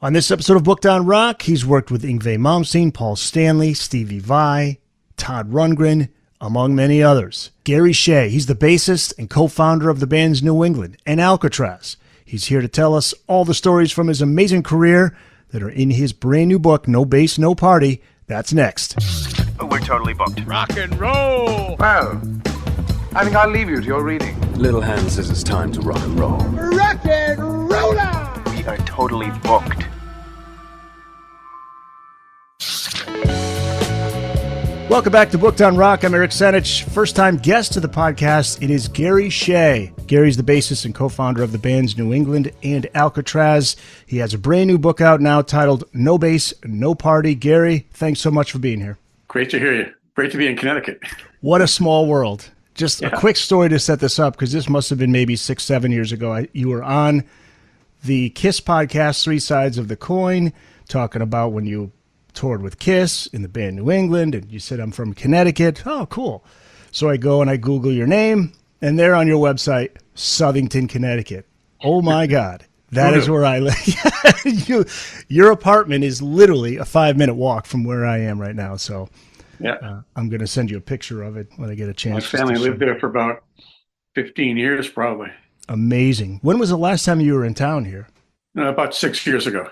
On this episode of Booked on Rock, he's worked with Yngwie Malmsteen, Paul Stanley, Steve Vai, Todd Rundgren, among many others. Gary Shea, he's the bassist and co-founder of the bands New England and Alcatrazz. He's here to tell us all the stories from his amazing career that are in his brand new book, No Bass, No Party. That's next. We're totally booked. Rock and roll! Well, I think I'll leave you to your reading. Little Hand says it's time to rock and roll. Rock and roller! We are totally booked. Welcome back to Booked on Rock. I'm Eric Senich. First-time guest to the podcast, it is Gary Shea. Gary's the bassist and co-founder of the bands New England and Alcatrazz. He has a brand new book out now titled No Bass, No Party. Gary, thanks so much for being here. Great to hear you. Great to be in Connecticut. What a small world. Just a quick story to set this up, because this must have been maybe 6-7 years ago. You were on the KISS podcast, Three Sides of the Coin, talking about when you toured with KISS in the band New England, and you said, I'm from Connecticut. Oh, cool. So I go and I Google your name, and there on your website, Southington, Connecticut. Oh, my God. That is where I live. Your apartment is literally a 5-minute walk from where I am right now. So I'm going to send you a picture of it when I get a chance. My family lived there for about 15 years, probably. Amazing. When was the last time you were in town here? About 6 years ago.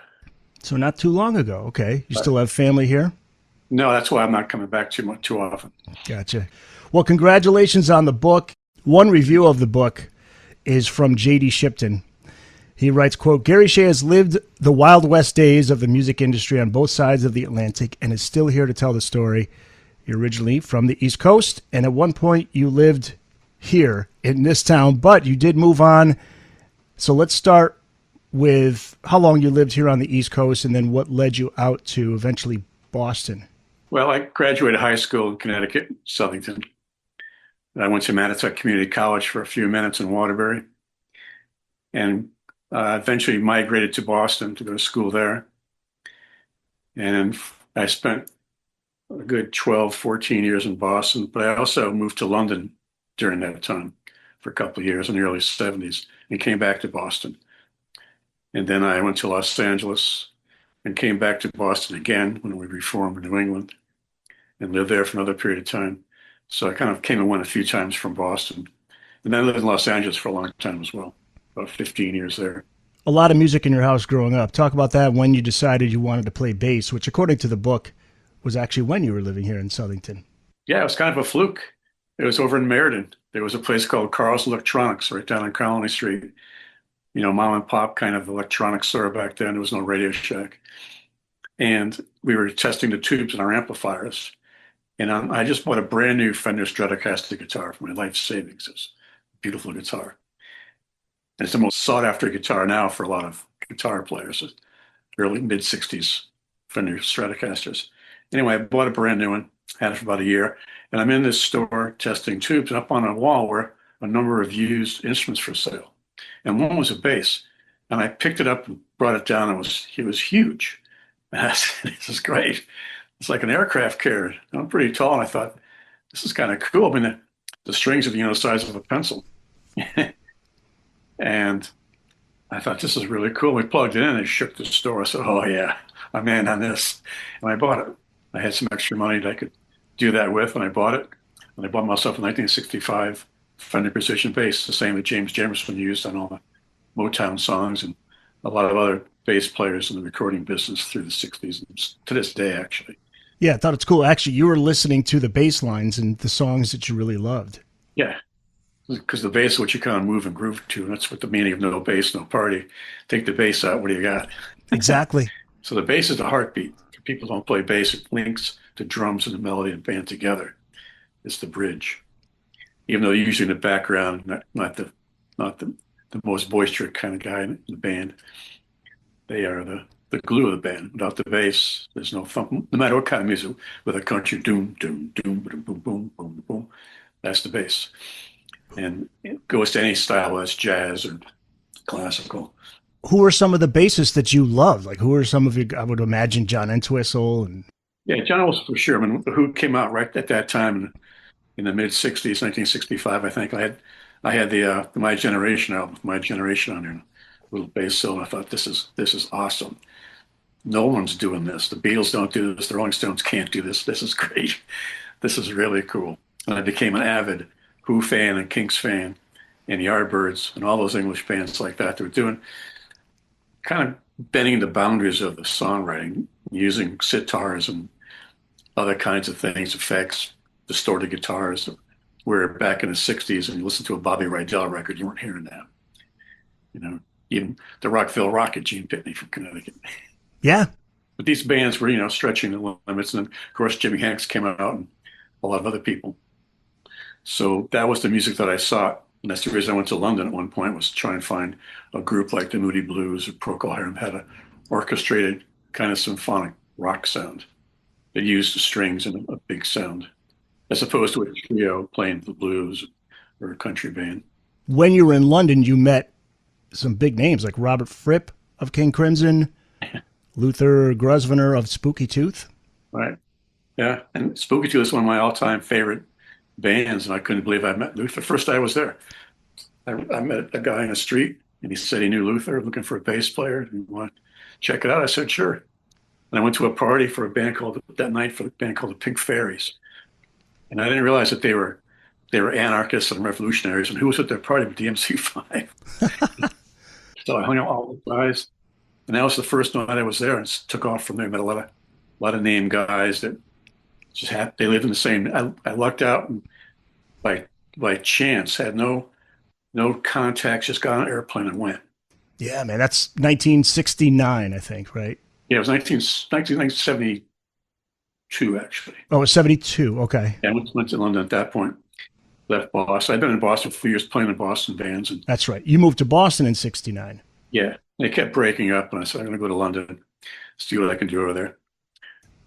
So not too long ago. Okay. You still have family here? No, that's why I'm not coming back too often. Gotcha. Well, congratulations on the book. One review of the book is from J.D. Shipton. He writes, quote, Gary Shea has lived the Wild West days of the music industry on both sides of the Atlantic and is still here to tell the story. You're originally from the East Coast, and at one point you lived here in this town, but you did move on. So let's start with how long you lived here on the East Coast and then what led you out to eventually Boston. Well, I graduated high school in Connecticut, Southington. I went to Manitowoc Community College for a few minutes in Waterbury, and eventually migrated to Boston to go to school there. And I spent a good 12, 14 years in Boston, but I also moved to London during that time for a couple of years in the early 70s and came back to Boston. And then I went to Los Angeles and came back to Boston again when we reformed New England and lived there for another period of time. So I kind of came and went a few times from Boston. And then I lived in Los Angeles for a long time as well, about 15 years there. A lot of music in your house growing up. Talk about that when you decided you wanted to play bass, which according to the book was actually when you were living here in Southington. Yeah, it was kind of a fluke. It was over in Meriden. There was a place called Carl's Electronics right down on Colony Street. You know, mom and pop kind of electronics store back then. There was no Radio Shack. And we were testing the tubes in our amplifiers. And I just bought a brand new Fender Stratocaster guitar for my life savings. It was a beautiful guitar. And it's the most sought after guitar now for a lot of guitar players. Early, mid-60s Fender Stratocasters. Anyway, I bought a brand new one, had it for about a year. And I'm in this store testing tubes, and up on a wall were a number of used instruments for sale. And one was a bass. And I picked it up and brought it down. It was huge. And I said, this is great. It's like an aircraft carrier. I'm pretty tall, and I thought, this is kind of cool. I mean, the strings are the size of a pencil. And I thought, this is really cool. We plugged it in, and it shook the store. I said, oh, yeah, I'm in on this. And I bought it. I had some extra money that I could do that with, and I bought it. And I bought myself a 1965 Fender Precision bass, the same that James Jamerson used on all the Motown songs and a lot of other bass players in the recording business through the 60s, and to this day, actually. Yeah, I thought it's cool. Actually, you were listening to the bass lines and the songs that you really loved. Yeah, because the bass is what you kind of move and groove to, and that's what the meaning of no bass, no party. Take the bass out, what do you got? Exactly. So the bass is the heartbeat. If people don't play bass, it links the drums and the melody and band together. It's the bridge. Even though usually in the background, not the most boisterous kind of guy in the band. They are the glue of the band. Without the bass, there's no thump. No matter what kind of music, with a country doom, doom, doom, boom, boom, boom, boom, boom, that's the bass. And it goes to any style, whether it's jazz or classical. Who are some of the bassists that you love? Like, who are some of your, I would imagine John Entwistle and... Yeah, John was for sure. I mean, who came out right at that time in the mid 60s, 1965, I think. I had the My Generation album, My Generation on there, little bass solo. I thought this is awesome. no one's doing this. The Beatles don't do this. The Rolling Stones can't do this. This is great. This is really cool. And I became an avid Who fan and Kinks fan and Yardbirds and all those English bands like that. They were doing kind of bending the boundaries of the songwriting, using sitars and other kinds of things, effects, distorted guitars. Where back in the 60s and you listen to a Bobby Rydell record, you weren't hearing that. You know, even the Rockville Rocket, Gene Pitney from Connecticut. Yeah. But these bands were, you know, stretching the limits. And then, of course, Jimi Hendrix came out and a lot of other people. So that was the music that I sought. And that's the reason I went to London at one point, was to try and find a group like the Moody Blues or Procol Harum had an orchestrated kind of symphonic rock sound that used the strings and a big sound, as opposed to a trio playing the blues or a country band. When you were in London, you met some big names like Robert Fripp of King Crimson, Luther Grosvenor of Spooky Tooth. Right. Yeah. And Spooky Tooth is one of my all-time favorite bands, and I couldn't believe I met Luther. First day I was there, I met a guy in the street, and he said he knew Luther, looking for a bass player. And he wanted to check it out. I said, sure. And I went to a party for a band called, that night, for a band called the Pink Fairies. And I didn't realize that they were anarchists and revolutionaries. And who was at their party but the MC5? So I hung out with all the guys. And that was the first night I was there, and took off from there. Met a lot of name guys that just had, they lived in the same. I lucked out and by chance, had no contacts, just got on an airplane and went. Yeah, man, that's 1969, I think, right? Yeah, it was 1972, actually. Oh, it was 72. Okay. Yeah, I went to London at that point. Left Boston. I'd been in Boston for 4 years playing in Boston bands. And that's right. You moved to Boston in 69. Yeah, they kept breaking up, and I said, I'm going to go to London, see what I can do over there.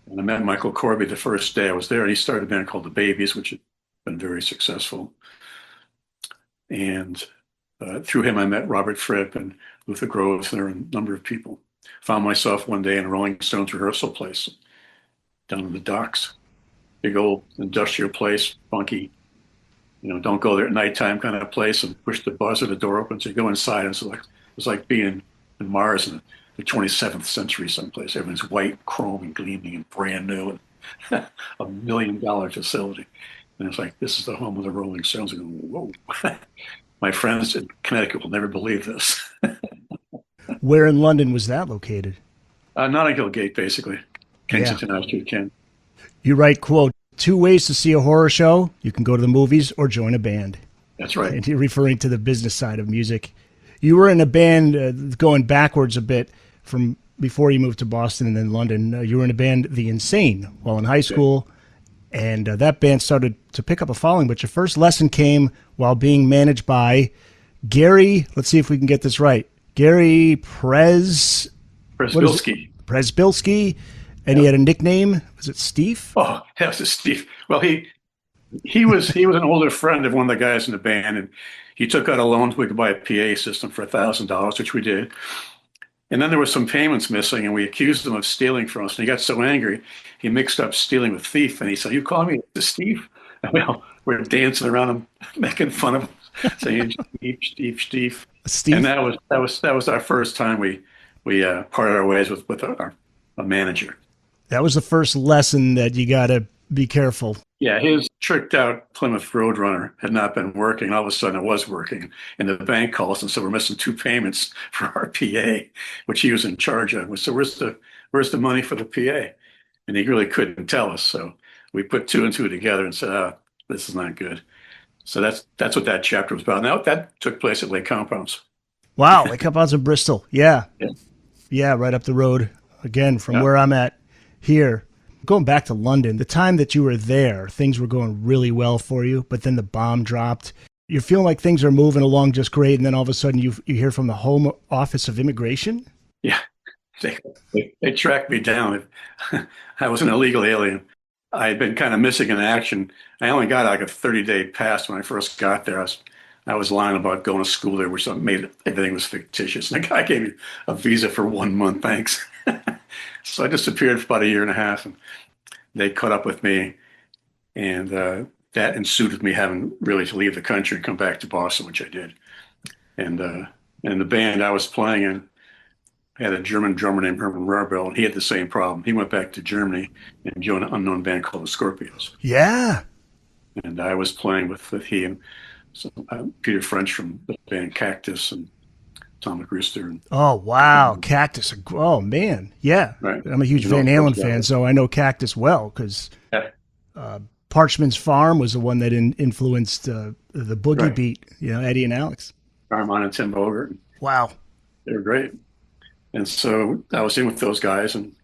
And I met Michael Corby the first day I was there, and he started a band called The Babies, which had been very successful. And through him, I met Robert Fripp and Luther Grosvenor and a number of people. Found myself one day in a Rolling Stones rehearsal place down in the docks. Big old industrial place, funky, you know, don't go there at nighttime kind of place, and push the buzzer, the door opens, you go inside, and it was like being in Mars in the 27th century someplace. Everything's white, chrome, and gleaming, and brand new, and $1 million facility. And it's like, this is the home of the Rolling Stones. I go, whoa. My friends in Connecticut will never believe this. Where in London was that located? Notting Gate, basically. Kensington Ave Street, Ken. You write, quote, 2 ways to see a horror show. You can go to the movies or join a band. That's right. And you're referring to the business side of music. You were in a band, going backwards a bit from before you moved to Boston and then London. You were in a band, The Insane, while in high school. And that band started to pick up a following. But your first lesson came while being managed by Gary, let's see if we can get this right, Gary Presbilski. Presbilski. And he had a nickname. Was it Steve? Oh, that was Steve. Well, he was an older friend of one of the guys in the band, and he took out a loan so we could buy a PA system for $1,000, which we did. And then there were some payments missing, and we accused him of stealing from us. And he got so angry, he mixed up stealing with thief. And he said, "You call me Steve?" And we're dancing around him, making fun of him, saying Steve. And that was our first time we parted our ways with a manager. That was the first lesson that you got to be careful. Yeah, his tricked out Plymouth Roadrunner had not been working. All of a sudden it was working. And the bank calls and said, we're missing 2 payments for our PA, which he was in charge of. So where's the money for the PA? And he really couldn't tell us. So we put 2 and 2 together and said, this is not good. So that's what that chapter was about. Now that took place at Lake Compounds. Wow, Lake Compounds in Bristol. Yeah, right up the road again from where I'm at here. Going back to London, the time that you were there, things were going really well for you, but then the bomb dropped. You're feeling like things are moving along just great, and then all of a sudden you hear from the Home Office of Immigration? Yeah, they tracked me down. I was an illegal alien. I had been kind of missing in action. I only got like a 30-day pass when I first got there. I was lying about going to school there, which made everything was fictitious. And the guy gave me a visa for 1 month, thanks. So I disappeared for about 1.5 years, and they caught up with me, and that ensued with me having really to leave the country and come back to Boston, which I did. And the band I was playing in I had a German drummer named Herman Rarbel, and he had the same problem. He went back to Germany and joined an unknown band called the Scorpions. Yeah. And I was playing with he and Peter French from the band Cactus and Tom McGrewster. And, Oh, wow. Cactus. Oh, man. Yeah. Right. I'm a huge You Van know, Halen fan, so I know Cactus well because yeah. Parchman's Farm was the one that influenced the boogie Right. beat, Eddie and Alex. Armand and Tim Bogert. Wow. They were great. And so I was in with those guys and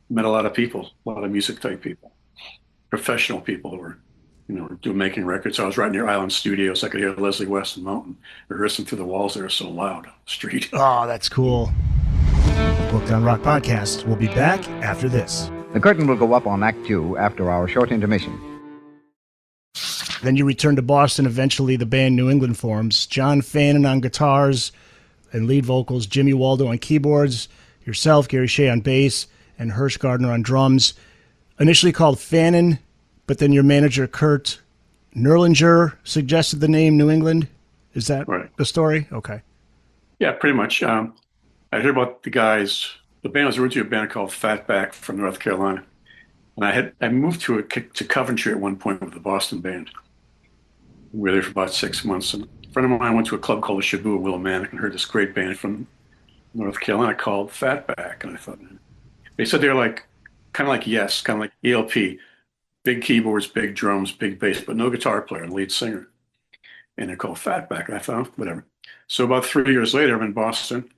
met a lot of people, a lot of music type people, professional people who were, making records. I was right near Island Studios. I could hear Leslie West and Mountain rehearsing through the walls. They were so loud on the street. Oh, that's cool. Booked on Rock Podcast. We'll be back after this. The curtain will go up on Act 2 after our short intermission. Then you return to Boston. Eventually, the band New England forms. John Fannin on guitars and lead vocals, Jimmy Waldo on keyboards, yourself, Gary Shea on bass, and Hirsch Gardner on drums. Initially called Fannin, but then your manager, Kurt Nerlinger, suggested the name New England. Is that Right. the story? Okay. Yeah, pretty much. I heard about the guys. The band was originally a band called Fatback from North Carolina. And I moved to Coventry at one point with the Boston band. We were there for about 6 months. And a friend of mine went to a club called the Shaboo at Willimantic and heard this great band from North Carolina called Fatback. And I thought, they said they're kind of like Yes, kind of like ELP. Big keyboards, big drums, big bass, but no guitar player and lead singer. And they're called Fatback. And I thought, whatever. So about 3 years later, I'm in Boston,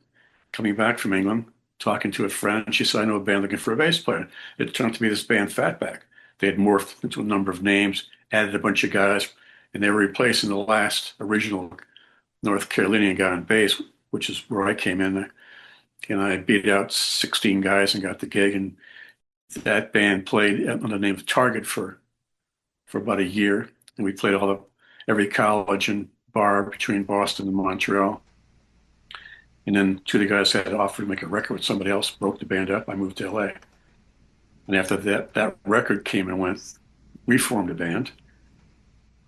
coming back from England, talking to a friend. She said, I know a band looking for a bass player. It turned out to be this band Fatback. They had morphed into a number of names, added a bunch of guys, and they were replacing the last original North Carolinian guy on bass, which is where I came in. And I beat out 16 guys and got the gig. And that band played under the name of Target for about a year. And we played every college and bar between Boston and Montreal. And then two of the guys had offered to make a record with somebody else, broke the band up. I moved to LA. And after that record came and went, we formed a band.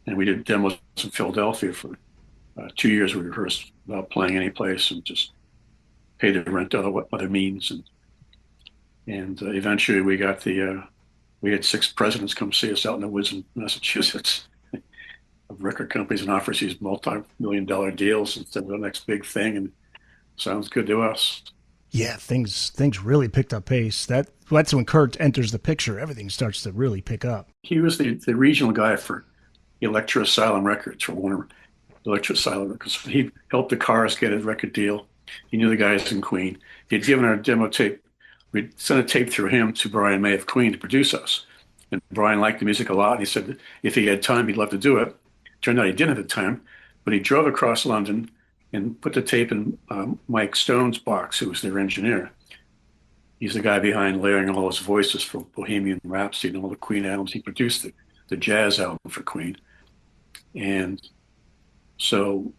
And we did demos in Philadelphia for 2 years. We rehearsed without playing any place and just paid the rent other means. And eventually we got we had 6 presidents come see us out in the woods in Massachusetts of record companies and offers these multi-million-dollar deals and said, well, the next big thing. And sounds good to us. Yeah, things really picked up pace. That's when Kurt enters the picture. Everything starts to really pick up. He was the regional guy for Electro Asylum Records, for Warner Electro Asylum Records. He helped the Cars get a record deal. He knew the guys in Queen. He'd given our demo tape. We'd sent a tape through him to Brian May of Queen to produce us. And Brian liked the music a lot. And he said that if he had time, he'd love to do it. Turned out he didn't have the time, but he drove across London and put the tape in Mike Stone's box, who was their engineer. He's the guy behind layering all his voices for Bohemian Rhapsody and all the Queen albums. He produced the jazz album for Queen. And so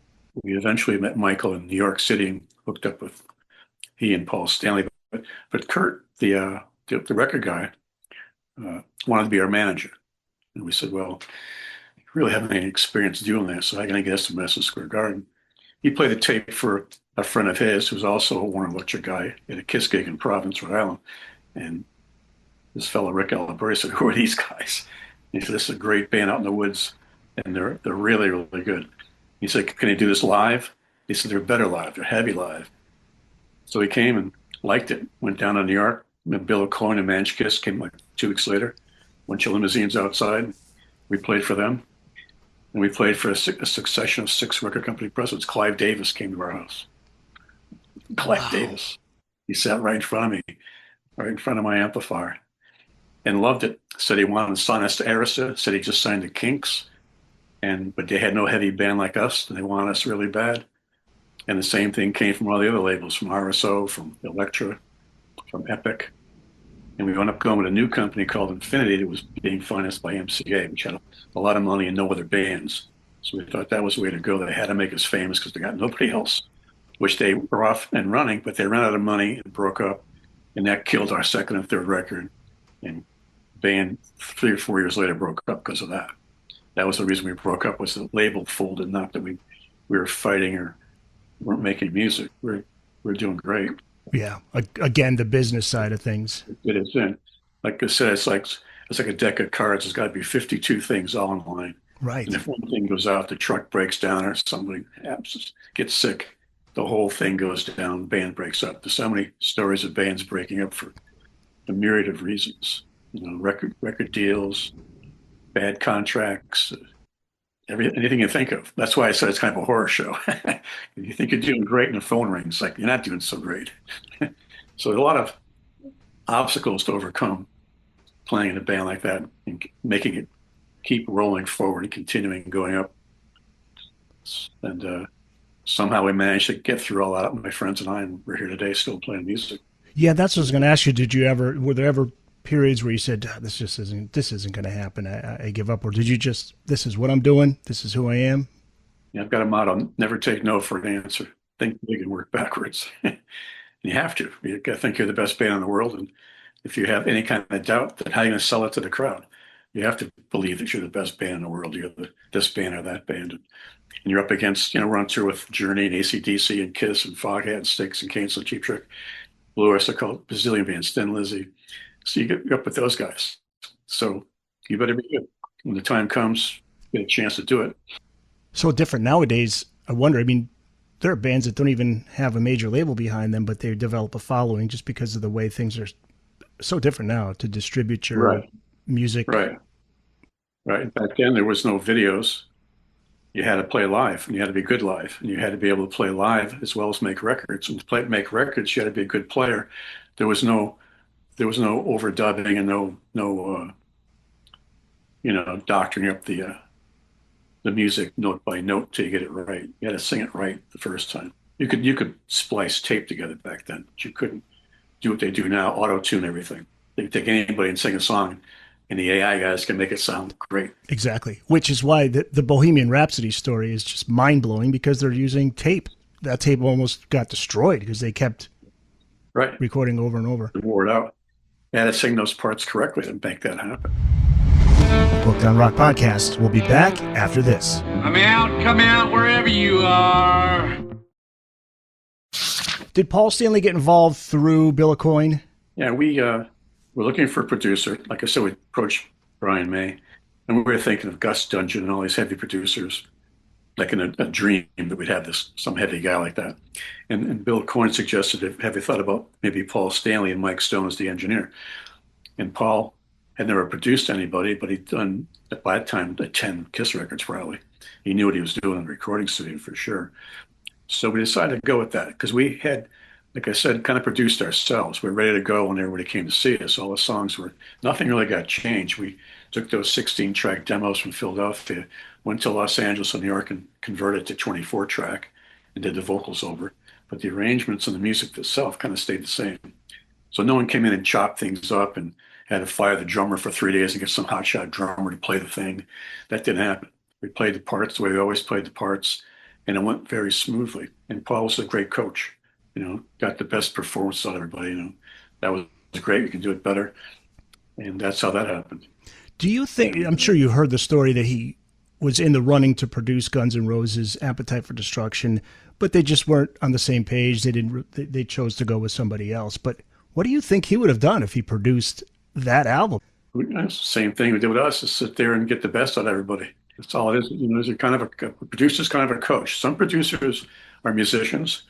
we eventually met Michael in New York City and hooked up with he and Paul Stanley. But Kurt, the record guy, wanted to be our manager. And we said, well, you really haven't any experience doing that, so how can I get us to Madison Square Garden? He played the tape for a friend of his who's also a Warner Electric guy at a Kiss gig in Providence, Rhode Island. And this fellow, Rick Alabari, said, who are these guys? And he said, this is a great band out in the woods, and they're really, really good. He said, can they do this live? He said, they're better live. They're heavy live. So he came and liked it, went down to New York, met Bill O'Coin and Manch Kiss, came like 2 weeks later, went to limousines outside. We played for them. And we played for a succession of 6 record company presidents. Clive Davis came to our house. Clive Davis. He sat right in front of me, right in front of my amplifier, and loved it. Said he wanted to sign us to Arista. Said he just signed the Kinks, but they had no heavy band like us, and they wanted us really bad. And the same thing came from all the other labels, from RSO, from Elektra, from Epic. And we wound up going with a new company called Infinity that was being financed by MCA, which had a lot of money and no other bands. So we thought that was the way to go. They had to make us famous because they got nobody else, which they were off and running, but they ran out of money and broke up. And that killed our second and third record. And band 3 or 4 years later broke up because of that. That was the reason we broke up, was the label folded, not that we were fighting or weren't making music. We're doing great. Yeah. Again, the business side of things. It is in. Like I said, it's like a deck of cards. There's got to be 52 things all in line. Right. And if one thing goes out, the truck breaks down or somebody gets sick, the whole thing goes down, band breaks up. There's so many stories of bands breaking up for a myriad of reasons. Record deals, bad contracts, anything you think of. That's why I said it's kind of a horror show. You think you're doing great and the phone rings, like you're not doing so great. So there's a lot of obstacles to overcome playing in a band like that and making it keep rolling forward and continuing going up. And somehow we managed to get through all that, my friends and I, and we're here today still playing music. Yeah, that's what I was going to ask you. Were there ever periods where you said, this isn't going to happen, I give up? Or did you just, this is what I'm doing, this is who I am? Yeah, I've got a motto: never take no for an answer. Think big and work backwards. You have to. You got to think you're the best band in the world, and if you have any kind of doubt, then how are you going to sell it to the crowd? You have to believe that you're the best band in the world. You're this band or that band, and you're up against, we're on tour with Journey and AC/DC and Kiss and Foghat and Styx and Cancel, Cheap Trick, Blue Oyster Cult, bazillion bands, Thin Lizzy. So you're up with those guys. So you better be good. When the time comes, you get a chance to do it. So different nowadays. I wonder, there are bands that don't even have a major label behind them, but they develop a following just because of the way things are so different now to distribute your music. Right. Back then, there was no videos. You had to play live, and you had to be good live, and you had to be able to play live as well as make records. And to make records, you had to be a good player. There was no overdubbing and no doctoring up the music note by note till you get it right. You had to sing it right the first time. You could splice tape together back then, but you couldn't do what they do now, auto-tune everything. They can take anybody and sing a song, and the AI guys can make it sound great. Exactly, which is why the Bohemian Rhapsody story is just mind-blowing, because they're using tape. That tape almost got destroyed because they kept recording over and over. Wore it out. You had to sing those parts correctly to make that happen. The Booked on Rock podcast will be back after this. Come out wherever you are. Did Paul Stanley get involved through Bill Aucoin? Yeah, we were looking for a producer. Like I said, we approached Brian May, and we were thinking of Gus Dudgeon and all these heavy producers, like in a dream that we'd have some heavy guy like that. And Bill Aucoin suggested, have you thought about maybe Paul Stanley and Mike Stone as the engineer? And Paul had never produced anybody, but he'd done, by that time, 10 Kiss records probably. He knew what he was doing in the recording studio for sure. So we decided to go with that because we had, like I said, kind of produced ourselves. We were ready to go when everybody came to see us. All the songs nothing really got changed. We took those 16-track demos from Philadelphia, went to Los Angeles and New York and converted to 24-track and did the vocals over. But the arrangements and the music itself kind of stayed the same. So no one came in and chopped things up and had to fire the drummer for 3 days and get some hotshot drummer to play the thing. That didn't happen. We played the parts the way we always played the parts, and it went very smoothly. And Paul was a great coach, got the best performance out of everybody. That was great. We can do it better. And that's how that happened. Do you think, I'm sure you heard the story that he was in the running to produce Guns N' Roses' Appetite for Destruction, but they just weren't on the same page. They chose to go with somebody else. But what do you think he would have done if he produced that album? It's the same thing we did with us, is sit there and get the best out of everybody. That's all it is. There's a producer's kind of a coach. Some producers are musicians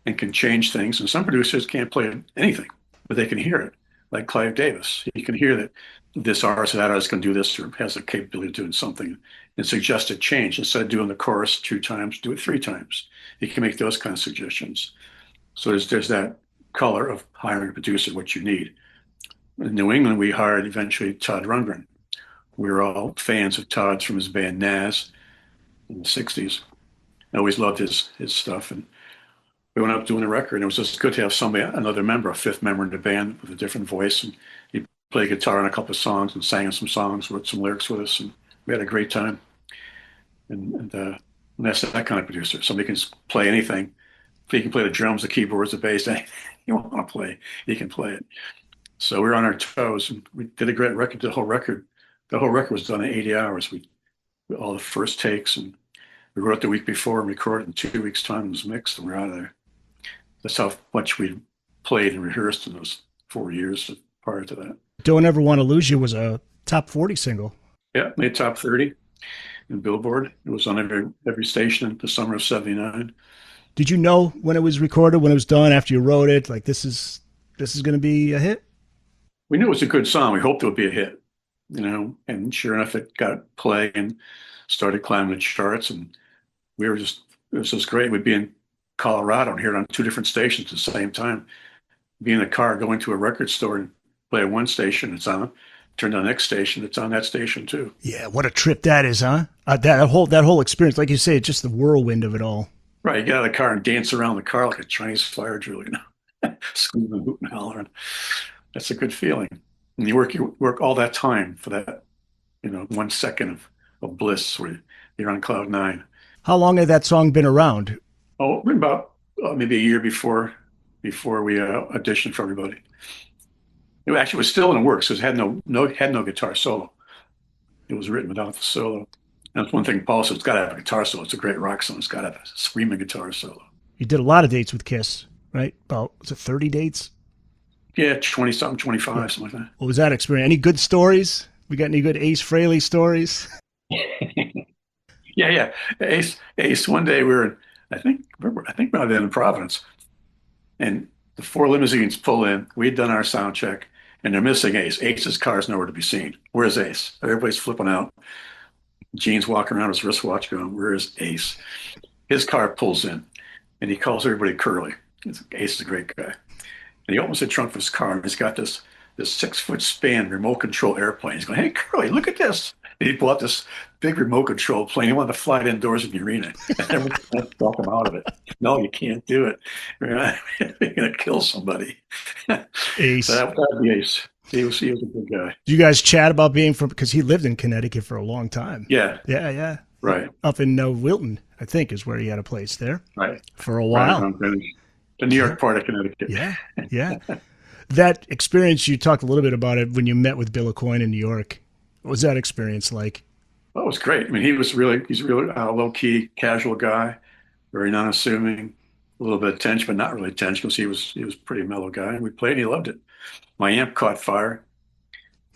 and can change things, and some producers can't play anything, but they can hear it. Like Clive Davis, he can hear that this artist or that artist can do this or has the capability of doing something and suggest a change. Instead of doing the chorus 2 times, do it 3 times. He can make those kind of suggestions. So there's that color of hiring a producer, what you need. In New England, we hired eventually Todd Rundgren. We were all fans of Todd's from his band Nas in the 60s. I always loved his stuff. And we went up doing a record, and it was just good to have another member, a 5th member in the band with a different voice. And he played guitar on a couple of songs and sang some songs, wrote some lyrics with us, and we had a great time. And that's that kind of producer. Somebody can play anything. If he can play the drums, the keyboards, the bass, anything you want to play, he can play it. So we were on our toes, and we did a great record. The whole record was done in 80 hours. All the first takes, and we wrote the week before and recorded in 2 weeks' time. It was mixed, and we're out of there. That's how much we played and rehearsed in those 4 years prior to that. Don't Ever Want to Lose You was a top 40 single. Yeah, made top 30 in Billboard. It was on every station in the summer of '79. Did you know when it was recorded, when it was done, after you wrote it, like this is going to be a hit? We knew it was a good song. We hoped it would be a hit, and sure enough, it got play and started climbing the charts. And we were it was just great. We'd be in Colorado and hear it on two different stations at the same time. Be in a car, going to a record store and play at one station, it's on. Turn on the next station, it's on that station too. Yeah, what a trip that is, huh? That whole experience, like you say, it's just the whirlwind of it all. Right, you get out of the car and dance around the car like a Chinese fire drill, screaming, hooting, hollering. That's a good feeling. And you work all that time for that, 1 second of bliss where you're on cloud nine. How long had that song been around? Oh, about maybe a year before we auditioned for everybody. It actually was still in the works. It had no guitar solo. It was written without the solo. And that's one thing Paul said, it's got to have a guitar solo. It's a great rock song. It's got to have a screaming guitar solo. You did a lot of dates with Kiss, right? About, was it 30 dates? Yeah, 20-something, 25, something like that. What was that experience? Any good stories? We got any good Ace Frehley stories? Yeah. Ace, one day we were, I think we might have been in Providence. And the 4 limousines pull in. We'd done our sound check, and they're missing Ace. Ace's car's nowhere to be seen. Where's Ace? Everybody's flipping out. Gene's walking around with his wristwatch going, where's Ace? His car pulls in, and he calls everybody Curly. Ace is a great guy. And he opens the trunk of his car, and he's got this 6-foot span remote control airplane. He's going, hey, Curly, look at this. And he bought this big remote control plane. He wanted to fly it indoors in the arena. And everyone tried to talk him out of it. No, you can't do it. You're going to kill somebody. Ace. So that would be Ace. He was a good guy. Did you guys chat about being from, because he lived in Connecticut for a long time. Yeah. Yeah. Right. Up in Wilton, I think, is where he had a place there. Right. For a while. Right. The New York part of Connecticut. Yeah. That experience, you talked a little bit about it when you met with Bill Aucoin in New York. What was that experience like? Oh, it was great. I mean, he's a really low-key, casual guy, very non-assuming, a little bit of tension, but not really tension because he was a pretty mellow guy. And we played and he loved it. My amp caught fire.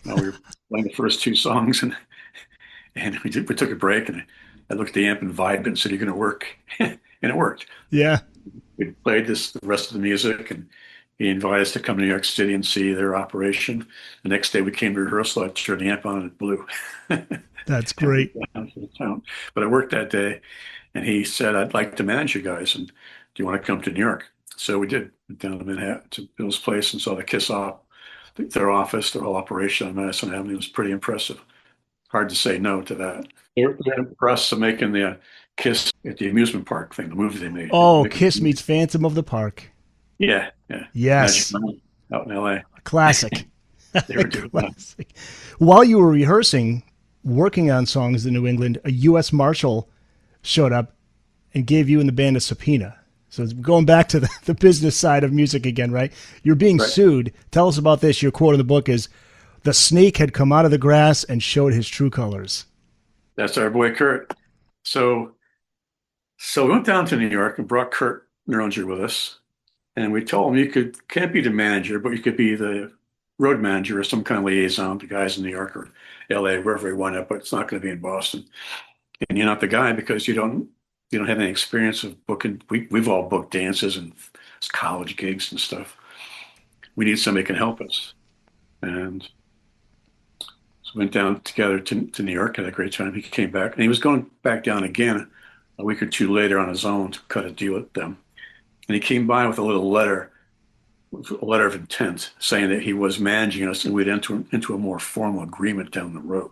We were playing the first 2 songs and we took a break and I looked at the amp and vibed and said, "You're going to work." And it worked. Yeah. We played the rest of the music and he invited us to come to New York City and see their operation. The next day we came to rehearsal. I turned the amp on and it blew. That's great. But it worked that day. And he said, "I'd like to manage you guys. And do you want to come to New York?" So we did. Went down to Manhattan to Bill's place and saw the Kiss op, their office, their whole operation on Madison Avenue. It was pretty impressive. Hard to say no to that. They were impressed with making the Kiss at the amusement park thing, the movie they made. Oh, Kiss meets Phantom of the Park. Yeah. Yes. Out in L.A. Classic. They were doing Classic. While you were rehearsing, working on songs in New England, a U.S. Marshal showed up and gave you and the band a subpoena. So going back to the business side of music again, right? You're being sued. Tell us about this. Your quote in the book is, "The snake had come out of the grass and showed his true colors." That's our boy Kurt. So we went down to New York and brought Kurt Nerlinger with us. And we told him you can't be the manager, but you could be the road manager or some kind of liaison to guys in New York or LA, wherever he wound up, but it's not going to be in Boston. And you're not the guy because you don't have any experience of booking. We've all booked dances and college gigs and stuff. We need somebody who can help us. And so we went down together to New York, had a great time. He came back and he was going back down again a week or 2 later on his own to cut a deal with them. And he came by with a letter of intent saying that he was managing us and we'd enter into a more formal agreement down the road.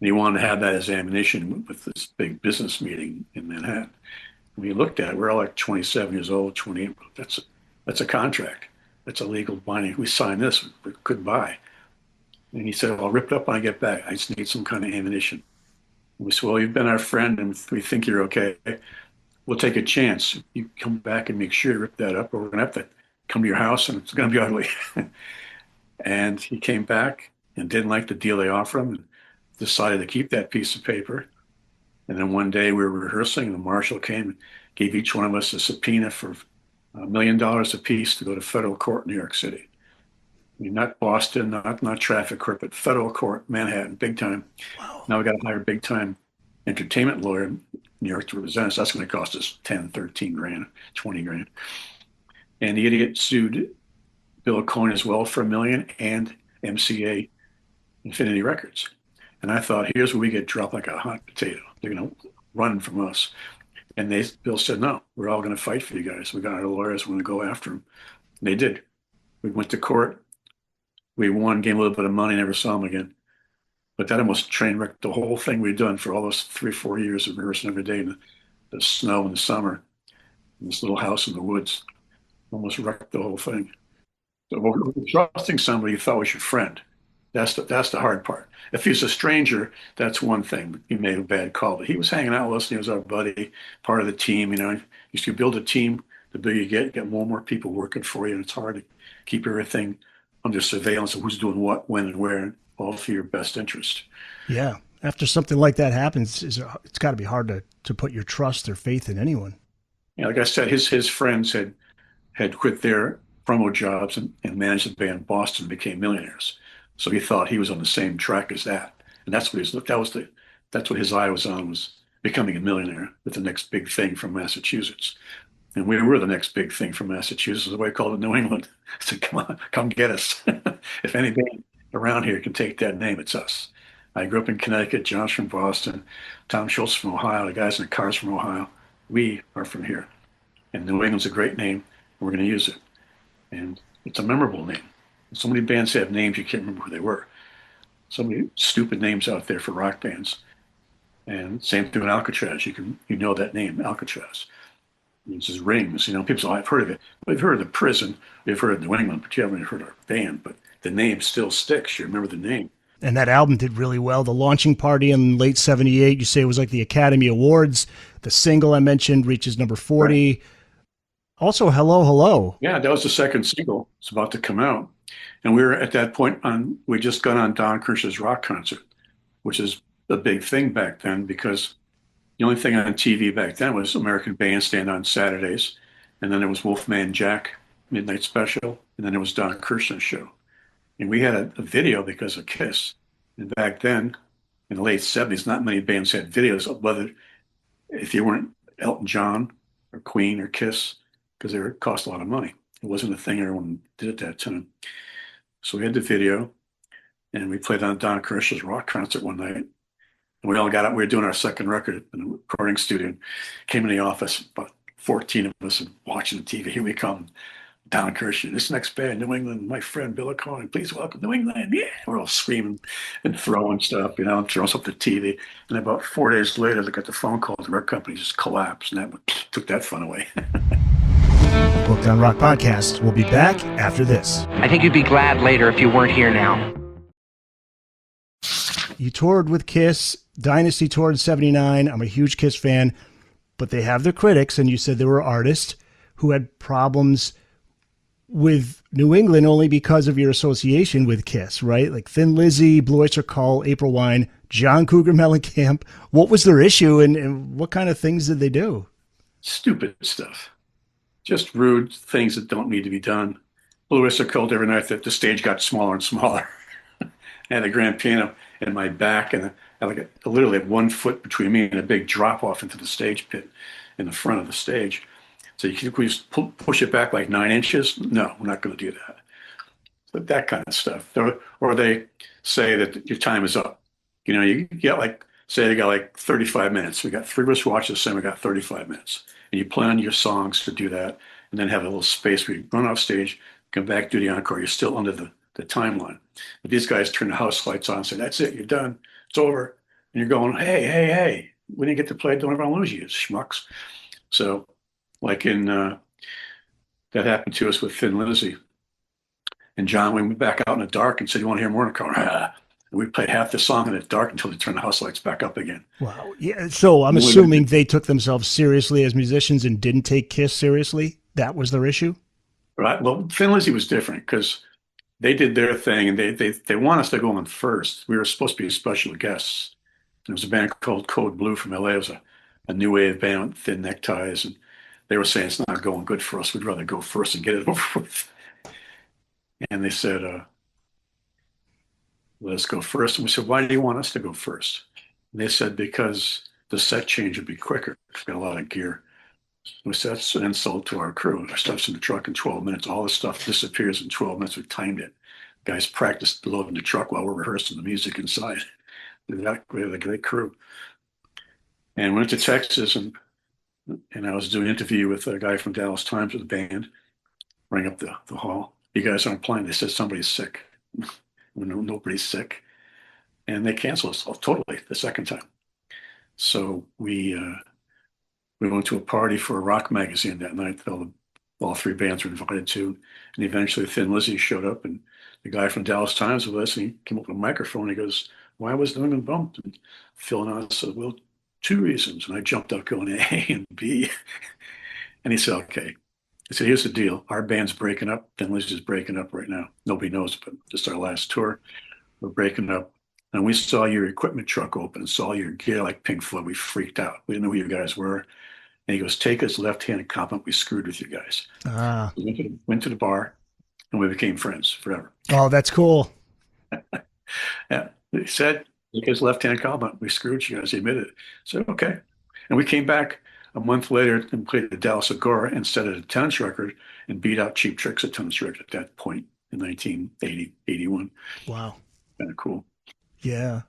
And he wanted to have that as ammunition with this big business meeting in Manhattan. And we looked at it, we're all like 27 years old, 28. That's a contract. That's a legal binding. We signed this, we couldn't buy. And he said, "Well, I'll rip it up when I get back. I just need some kind of ammunition." And we said, "Well, you've been our friend and we think you're okay. We'll take a chance. You come back and make sure you rip that up or we're going to have to come to your house and it's going to be ugly." And he came back and didn't like the deal they offered him and decided to keep that piece of paper. And then one day we were rehearsing and the marshal came and gave each one of us a subpoena for $1 million apiece to go to federal court in New York City. I mean, not Boston, not traffic court, but federal court, Manhattan, big time. Wow. Now we got to hire a big time entertainment lawyer in New York to represent us. That's going to cost us 10, 13 grand, 20 grand. And the idiot sued Bill Coyne as well for $1 million and MCA Infinity Records. And I thought, here's where we get dropped like a hot potato. They're going to run from us. And Bill said, no, we're all going to fight for you guys. We got our lawyers. We're going to go after them. And they did. We went to court. We won, gave a little bit of money, never saw them again. But that almost train wrecked the whole thing we'd done for all those 3-4 years of rehearsing every day in the snow in the summer, in this little house in the woods. Almost wrecked the whole thing. So trusting somebody you thought was your friend, that's the hard part. If he's a stranger, that's one thing. He made a bad call, but he was hanging out with us. He was our buddy, part of the team. You know, you build a team, the bigger you get more and more people working for you, and it's hard to keep everything under surveillance of who's doing what, when, and where, all for your best interest. Yeah. After something like that happens, it's got to be hard to put your trust or faith in anyone. Yeah, like I said, his friends had quit their promo jobs and managed the band Boston, became millionaires. So he thought he was on the same track as that. And that's what his eye was on, was becoming a millionaire with the next big thing from Massachusetts. And we were the next big thing from Massachusetts, the way I called it New England. I said, come on, come get us. If any band around here can take that name, it's us. I grew up in Connecticut, John's from Boston, Tom Schultz from Ohio, the guys in the cars from Ohio. We are from here. And New England's a great name, and we're going to use it. And it's a memorable name. So many bands have names you can't remember who they were. So many stupid names out there for rock bands. And same thing with Alcatrazz. You know that name, Alcatrazz. It's just rings. You know, people say, oh, I've heard of it. We've heard of the prison. We've heard of New England, but you haven't heard our band. But the name still sticks. You remember the name. And that album did really well. The launching party in late 78, you say it was like the Academy Awards. The single I mentioned reaches number 40. Right. Also, Hello, Hello. Yeah, that was the second single. It's about to come out. And we were at that point we just got on Don Kirsh's rock concert, which is a big thing back then, because the only thing on TV back then was American Bandstand on Saturdays. And then it was Wolfman Jack Midnight Special. And then it was Don Kirsh's show. And we had a video because of Kiss. And back then, in the late 70s, not many bands had videos of whether, if you weren't Elton John or Queen or Kiss, because they cost a lot of money. It wasn't a thing everyone did at that time. So we had the video, and we played on Don Kirsh's rock concert one night. And we all got up. We were doing our second record in the recording studio. Came in the office, about 14 of us, and watching the TV. Here we come, Don Kirsh. This next band, New England, my friend Bill Coyne. Please welcome New England. Yeah, we're all screaming and throwing stuff, and throwing stuff at the TV. And about 4 days later, they got the phone call. The record company just collapsed, and that took that fun away. Booked on Rock Podcast. We'll be back after this. I think you'd be glad later if you weren't here now. You toured with Kiss, Dynasty toured in 79. I'm a huge Kiss fan, but they have their critics, and you said there were artists who had problems with New England only because of your association with Kiss, right? Like Thin Lizzy, Blue Oyster Cult, April Wine, John Cougar Mellencamp. What was their issue, and what kind of things did they do? Stupid stuff. Just rude things that don't need to be done. Blue Oyster Cult, every night that the stage got smaller and smaller. I had a grand piano in my back, and I literally had 1 foot between me and a big drop off into the stage pit in the front of the stage. So you can just push it back like 9 inches? No, we're not going to do that. But that kind of stuff. Or they say that your time is up. You get say they got 35 minutes. We got 3 wristwatches the same, we got 35 minutes. And you plan your songs to do that, and then have a little space where you run off stage, come back, do the encore. You're still under the timeline. But these guys turn the house lights on and say, that's it, you're done, it's over. And you're going, hey, we didn't get to play Don't Ever Lose You, schmucks. So, that happened to us with Thin Lizzy. And John, we went back out in the dark and said, you want to hear more? And we played half the song in the dark until they turned the house lights back up again. Wow. Yeah. So I'm assuming they took themselves seriously as musicians and didn't take Kiss seriously. That was their issue? Right. Well, Thin Lizzy was different because they did their thing, and they want us to go on first. We were supposed to be special guests. There was a band called Code Blue from LA. It was a new wave band with thin neckties, and they were saying it's not going good for us. We'd rather go first and get it over with. And they said, let us go first. And we said, why do you want us to go first? And they said, because the set change would be quicker. We've got a lot of gear. We said, that's an insult to our crew. Our stuff's in the truck in 12 minutes. All the stuff disappears in 12 minutes. We timed it. Guys practiced loading the truck while we're rehearsing the music inside. We had a great crew. And went to Texas, and I was doing an interview with a guy from Dallas Times with the band. Rang up the hall. You guys aren't playing. They said somebody's sick. Nobody's sick. And they canceled us totally the second time. So we went to a party for a rock magazine that night that all three bands were invited to. And eventually Thin Lizzy showed up, and the guy from Dallas Times with us, and he came up with a microphone. He goes, why was New England bumped? And Phil and I said, well, 2 reasons. And I jumped up going A and B. And he said, okay. He said, here's the deal. Our band's breaking up. Thin Lizzy's breaking up right now. Nobody knows, but just our last tour. We're breaking up. And we saw your equipment truck open and saw your gear like Pink Floyd. We freaked out. We didn't know who you guys were. And he goes, take us left-handed compliment. We screwed with you guys. We went to the bar, and we became friends forever. Oh, that's cool. Yeah. He said, take his left-hand compliment. We screwed you guys. He admitted it. I said, okay. And we came back a month later and played the Dallas Agora instead of the tennis record and beat out Cheap Trick's at tennis record at that point in 1980, 81. Wow. Kind of cool. Yeah.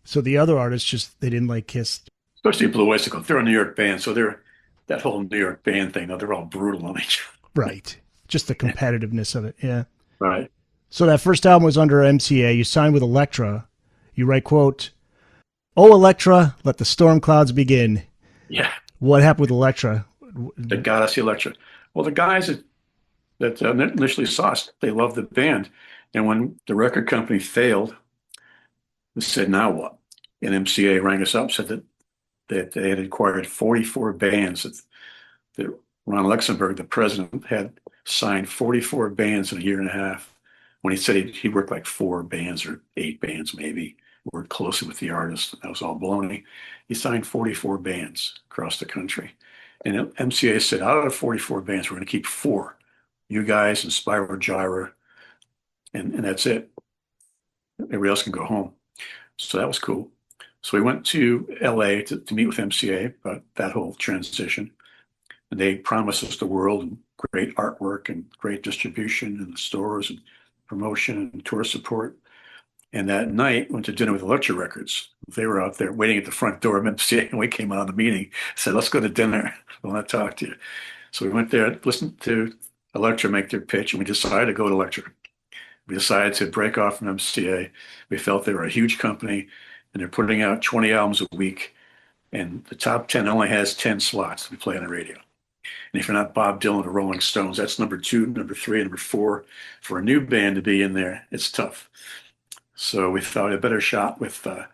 So the other artists they didn't like Kiss. Especially Blue Icicle. They're a New York band, so that whole New York band thing, they're all brutal on each other. Right. Just the competitiveness of it. Yeah. Right. So that first album was under MCA. You signed with Elektra. You write, quote, "Oh, Elektra, let the storm clouds begin." Yeah. What happened with Elektra? They got us the Elektra. Well, the guys that initially saw us, they loved the band. And when the record company failed, they said, now what? And MCA rang us up, said that they had acquired 44 bands. That Ron Luxembourg, the president, had signed 44 bands in a year and a half. When he said he worked like 4 bands or 8 bands maybe, worked closely with the artists. That was all baloney. He signed 44 bands across the country. And MCA said, out of the 44 bands, we're going to keep 4. You guys and Spyro Gyra, and that's it. Everybody else can go home. So that was cool. So we went to LA to meet with MCA about that whole transition. And they promised us the world and great artwork and great distribution in the stores and promotion and tour support. And that night, went to dinner with Elektra Records. They were out there waiting at the front door of MCA, and we came out of the meeting, said, let's go to dinner. I want to talk to you. So we went there, listened to Elektra make their pitch, and we decided to go to Elektra. We decided to break off from MCA. We felt they were a huge company, and they're putting out 20 albums a week, and the top 10 only has 10 slots to play on the radio. And if you're not Bob Dylan or Rolling Stones, that's number 2, number 3, number 4. For a new band to be in there, it's tough. So we thought a better shot with a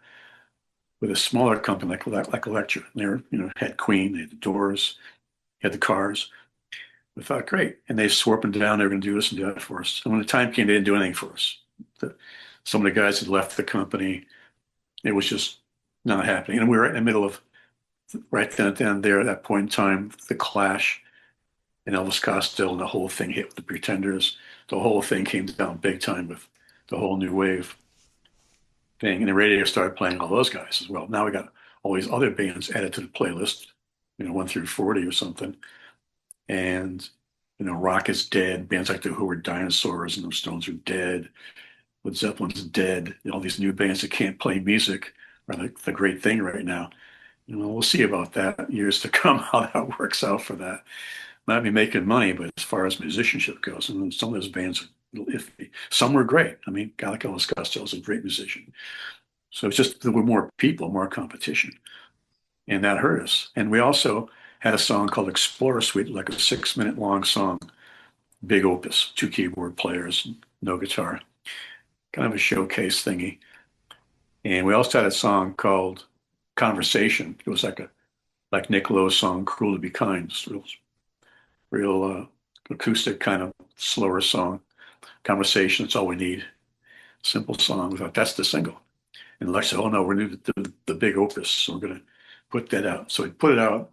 smaller company like Elektra. They were, had Queen, they had the Doors, had the Cars. We thought, great. And they swore up and down they were going to do this and do that for us. And when the time came, they didn't do anything for us. Some of the guys had left the company. It was just not happening. And we were right in the middle of, right then there at that point in time, the Clash and Elvis Costello, and the whole thing hit with the Pretenders. The whole thing came down big time with the whole new wave thing. And the radio started playing all those guys as well. Now we got all these other bands added to the playlist, 1 through 40 or something. And, rock is dead. Bands like The Who are dinosaurs, and the Stones are dead. Led Zeppelin's dead. All these new bands that can't play music are the great thing right now. We'll see about that years to come, how that works out for that. Might be making money, but as far as musicianship goes, and then some of those bands are iffy. Some were great. I mean, a guy like Elvis Costello is a great musician. So it's just there were more people, more competition. And that hurt us. And we also had a song called Explorer Suite, like a 6-minute long song, big opus, 2 keyboard players, no guitar, kind of a showcase thingy. And we also had a song called Conversation. It was like Nick Lowe's song, Cruel to Be Kind. It's real acoustic, kind of slower song. Conversation, it's all we need. Simple song. We thought, that's the single. And Lex said, oh no, we're new to the big opus, so we're going to put that out. So we put it out,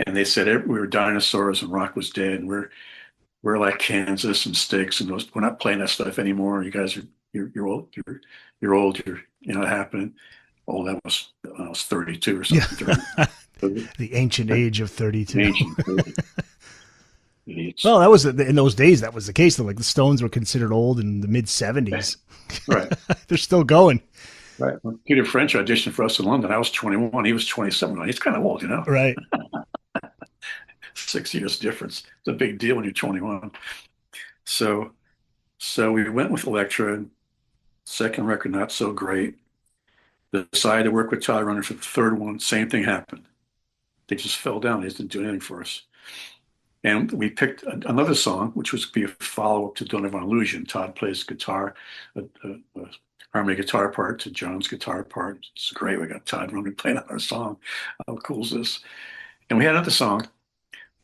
And they said we were dinosaurs and rock was dead. And we're like Kansas and Styx and those. We're not playing that stuff anymore. You guys are you're old. You're old. You're not happening. Oh, that was when I was 32 or something. Yeah. The ancient age of 32. Ancient. Well, that was in those days. That was the case. Though, like the Stones were considered old in the mid 70s. Right. They're still going. Right. When Peter French auditioned for us in London, I was 21. He was 27. He's kind of old, you know. Right. 6 years difference. It's a big deal when you're 21. So we went with Elektra. Second record, not so great. Decided to work with Todd Rundgren for the third one. Same thing happened. They just fell down. They didn't do anything for us. And we picked another song, which was to be a follow-up to Don't Have an Illusion. Todd plays guitar, a harmony guitar part to John's guitar part. It's great. We got Todd Rundgren playing on our song. How cool is this? And we had another song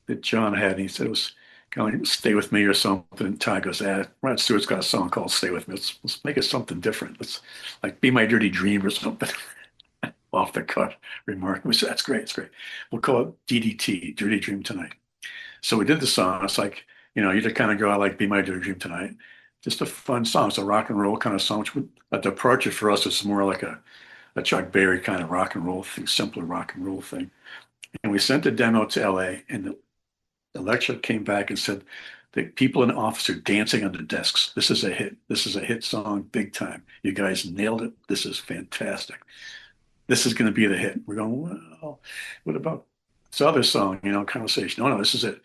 that John had, and he said it was kind of like Stay With Me or something. And Todd goes, Rod Stewart's got a song called Stay With Me. Let's make it something different. Let's like Be My Dirty Dream or something. Off the cut remark. We said, that's great. It's great. We'll call it DDT, Dirty Dream Tonight. So we did the song. It's like, you're the kind of girl I like, Be My Dirty Dream Tonight. Just a fun song. It's a rock and roll kind of song, which a departure for us is more like a Chuck Berry kind of rock and roll thing, simpler rock and roll thing. And we sent the demo to LA, and the lecturer came back and said, the people in the office are dancing on the desks. This is a hit. This is a hit song, big time. You guys nailed it. This is fantastic. This is going to be the hit. We're going, well, what about this other song, Conversation? No, this is it.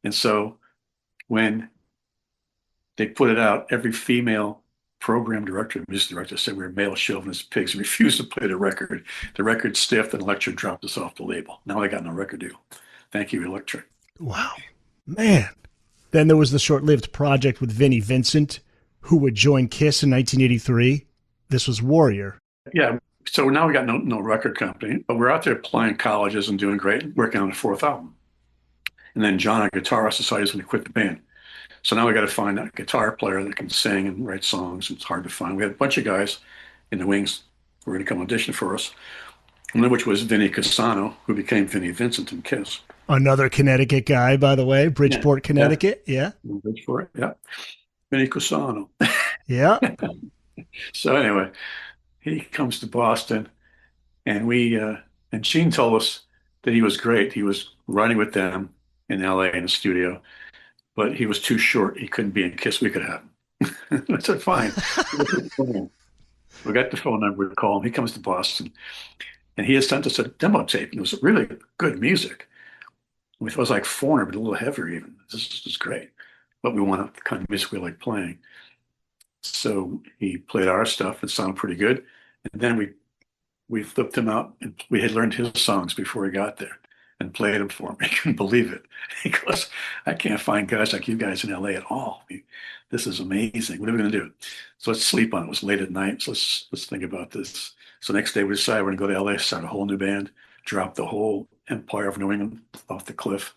And so when they put it out, every female program director, music director said we were male chauvinist pigs and refused to play the record. The record stiffed and Elektra dropped us off the label. Now I got no record deal. Thank you, Elektra. Wow. Man. Then there was the short-lived project with Vinnie Vincent, who would join Kiss in 1983. This was Warrior. Yeah. So now we got no record company, but we're out there playing colleges and doing great, working on the fourth album. And then John, our guitarist, decided when to quit the band. So now we got to find a guitar player that can sing and write songs. It's hard to find. We had a bunch of guys in the wings who were going to come audition for us, one of which was Vinny Cassano, who became Vinnie Vincent in Kiss. Another Connecticut guy, by the way, Bridgeport, Connecticut. Yeah. Bridgeport, yeah. Vinny Cassano. Yeah. So anyway, he comes to Boston, and and Gene told us that he was great. He was writing with them in LA in the studio, but he was too short. He couldn't be in Kiss. We could have him. I said, fine. We got the phone number to call him. He comes to Boston, and he had sent us a demo tape, and it was really good music. It was like Foreigner, but a little heavier even. This is great. But we want the kind of music we like playing. So he played our stuff. It sounded pretty good. And then we flipped him out, and we had learned his songs before he got there and played them for him. He couldn't believe it. He goes, I can't find guys like you guys in LA at all. This is amazing. What are we going to do? So let's sleep on it. It was late at night. So let's think about this. So next day we decided we're going to go to LA, start a whole new band, drop the whole empire of New England off the cliff,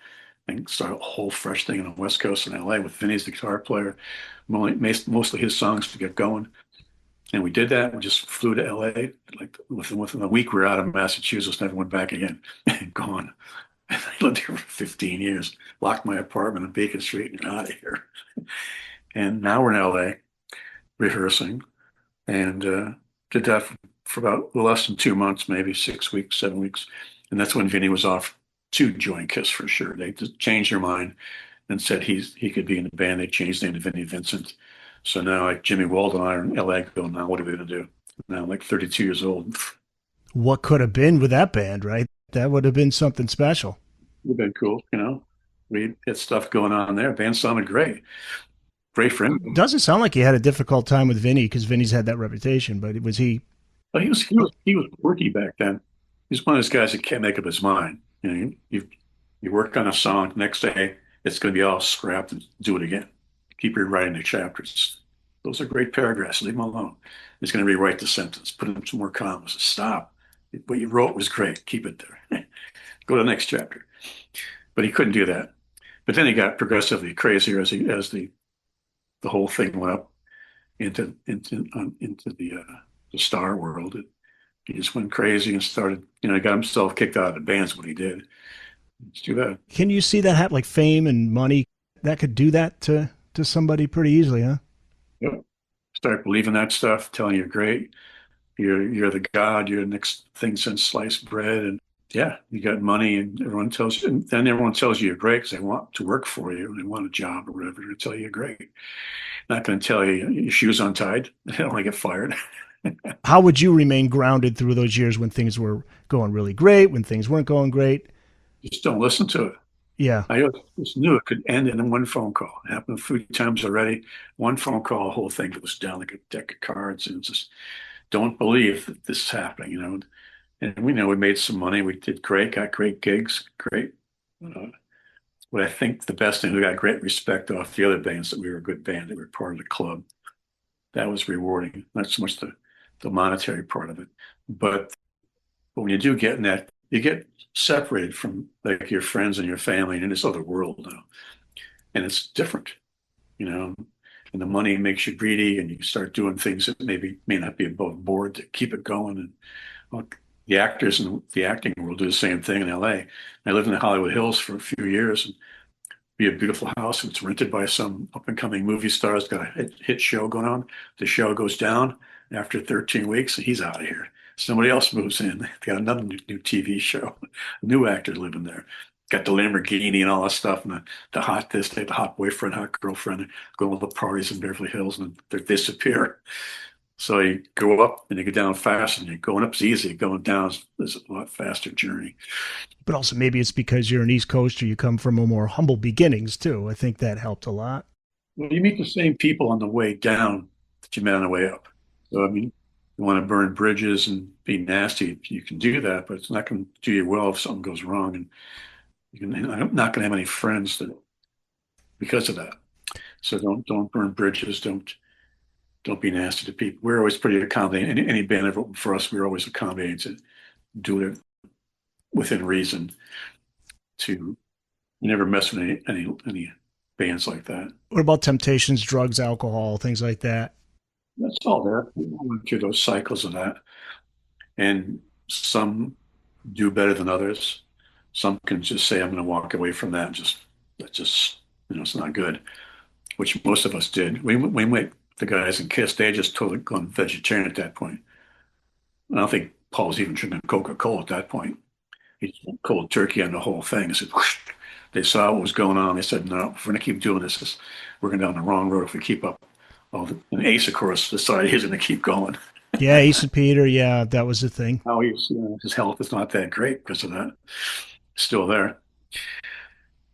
and start a whole fresh thing on the West Coast in LA with Vinny as the guitar player, mostly his songs to get going. And we did that. We just flew to LA. Like within a week, we were out of Massachusetts, never went back again. Gone. I lived here for 15 years, locked my apartment on Beacon Street and out of here. And now we're in LA rehearsing, and did that for about less than 2 months, maybe 6 weeks, 7 weeks. And that's when Vinny was off to join Kiss for sure. They just changed their mind and said he could be in the band. They changed the name to Vinnie Vincent. So now like Jimmy Walden and I are in LA going, now what are we going to do? Now I'm like 32 years old. What could have been with that band, right? That would have been something special. Would have been cool, We had stuff going on there. Band sounded great. Great for him. Doesn't sound like he had a difficult time with Vinny because Vinny's had that reputation, but was he? Well, he was quirky back then. He's one of those guys that can't make up his mind. You work on a song, next day it's going to be all scrapped and do it again. Keep rewriting the chapters. Those are great paragraphs. Leave them alone. He's going to rewrite the sentence, put in some more commas. Stop. What you wrote was great. Keep it there. Go to the next chapter. But he couldn't do that. But then he got progressively crazier as the whole thing went up into the star world. He just went crazy and started, he got himself kicked out of the bands when he did. It's too bad. Can you see that happen, like fame and money, that could do that to somebody pretty easily, huh? Yep. Start believing that stuff, telling you're great. You're the god. You're the next thing since sliced bread. And yeah, you got money, and everyone tells you. And then everyone tells you you're great because they want to work for you. They want a job or whatever to tell you you're great. Not going to tell you your shoes untied. They don't want to get fired. How would you remain grounded through those years when things were going really great, when things weren't going great? Just don't listen to it. Yeah. I just knew it could end in one phone call. It happened a few times already. One phone call, the whole thing goes down like a deck of cards, and just don't believe that this is happening, And we know we made some money. We did great, got great gigs, great. What I think the best thing, we got great respect off the other bands that we were a good band, that we were part of the club. That was rewarding, not so much the monetary part of it. But when you do get in that, you get separated from like your friends and your family and in this other world now. And it's different, and the money makes you greedy, and you start doing things that maybe may not be above board to keep it going. And well, the actors in the acting world do the same thing in LA. I lived in the Hollywood Hills for a few years, and be a beautiful house. It's rented by some up and coming movie stars, got a hit show going on. The show goes down after 13 weeks, and he's out of here. Somebody else moves in. They got another new TV show. New actors living there. Got the Lamborghini and all that stuff, and the hot this, the hot boyfriend, hot girlfriend, going to the parties in Beverly Hills, and they disappear. So you go up and you go down fast, and you're going up's easy. Going down is a lot faster journey. But also maybe it's because you're an East Coaster, you come from a more humble beginnings too. I think that helped a lot. Well, you meet the same people on the way down that you met on the way up. So, I mean, you want to burn bridges and be nasty, you can do that, but it's not going to do you well if something goes wrong. And I'm not going to have any friends because of that. So don't burn bridges. Don't be nasty to people. We're always pretty accommodating. Any band ever opened for us, we were always accommodating to do it within reason. You never mess with any bands like that. What about temptations, drugs, alcohol, things like that? That's all there. We went through those cycles of that. And some do better than others. Some can just say, I'm going to walk away from that. That's just, it's not good, which most of us did. We went, the guys in Kiss, they had just totally gone vegetarian at that point. I don't think Paul's even drinking Coca-Cola at that point. He just went cold turkey on the whole thing. I said, whoosh. They saw what was going on. They said, no, if we're going to keep doing this, we're going down the wrong road if we keep up. And Ace, of course, decided he's going to keep going. Yeah, Ace and Peter, yeah, that was the thing. Now his health is not that great because of that. Still there.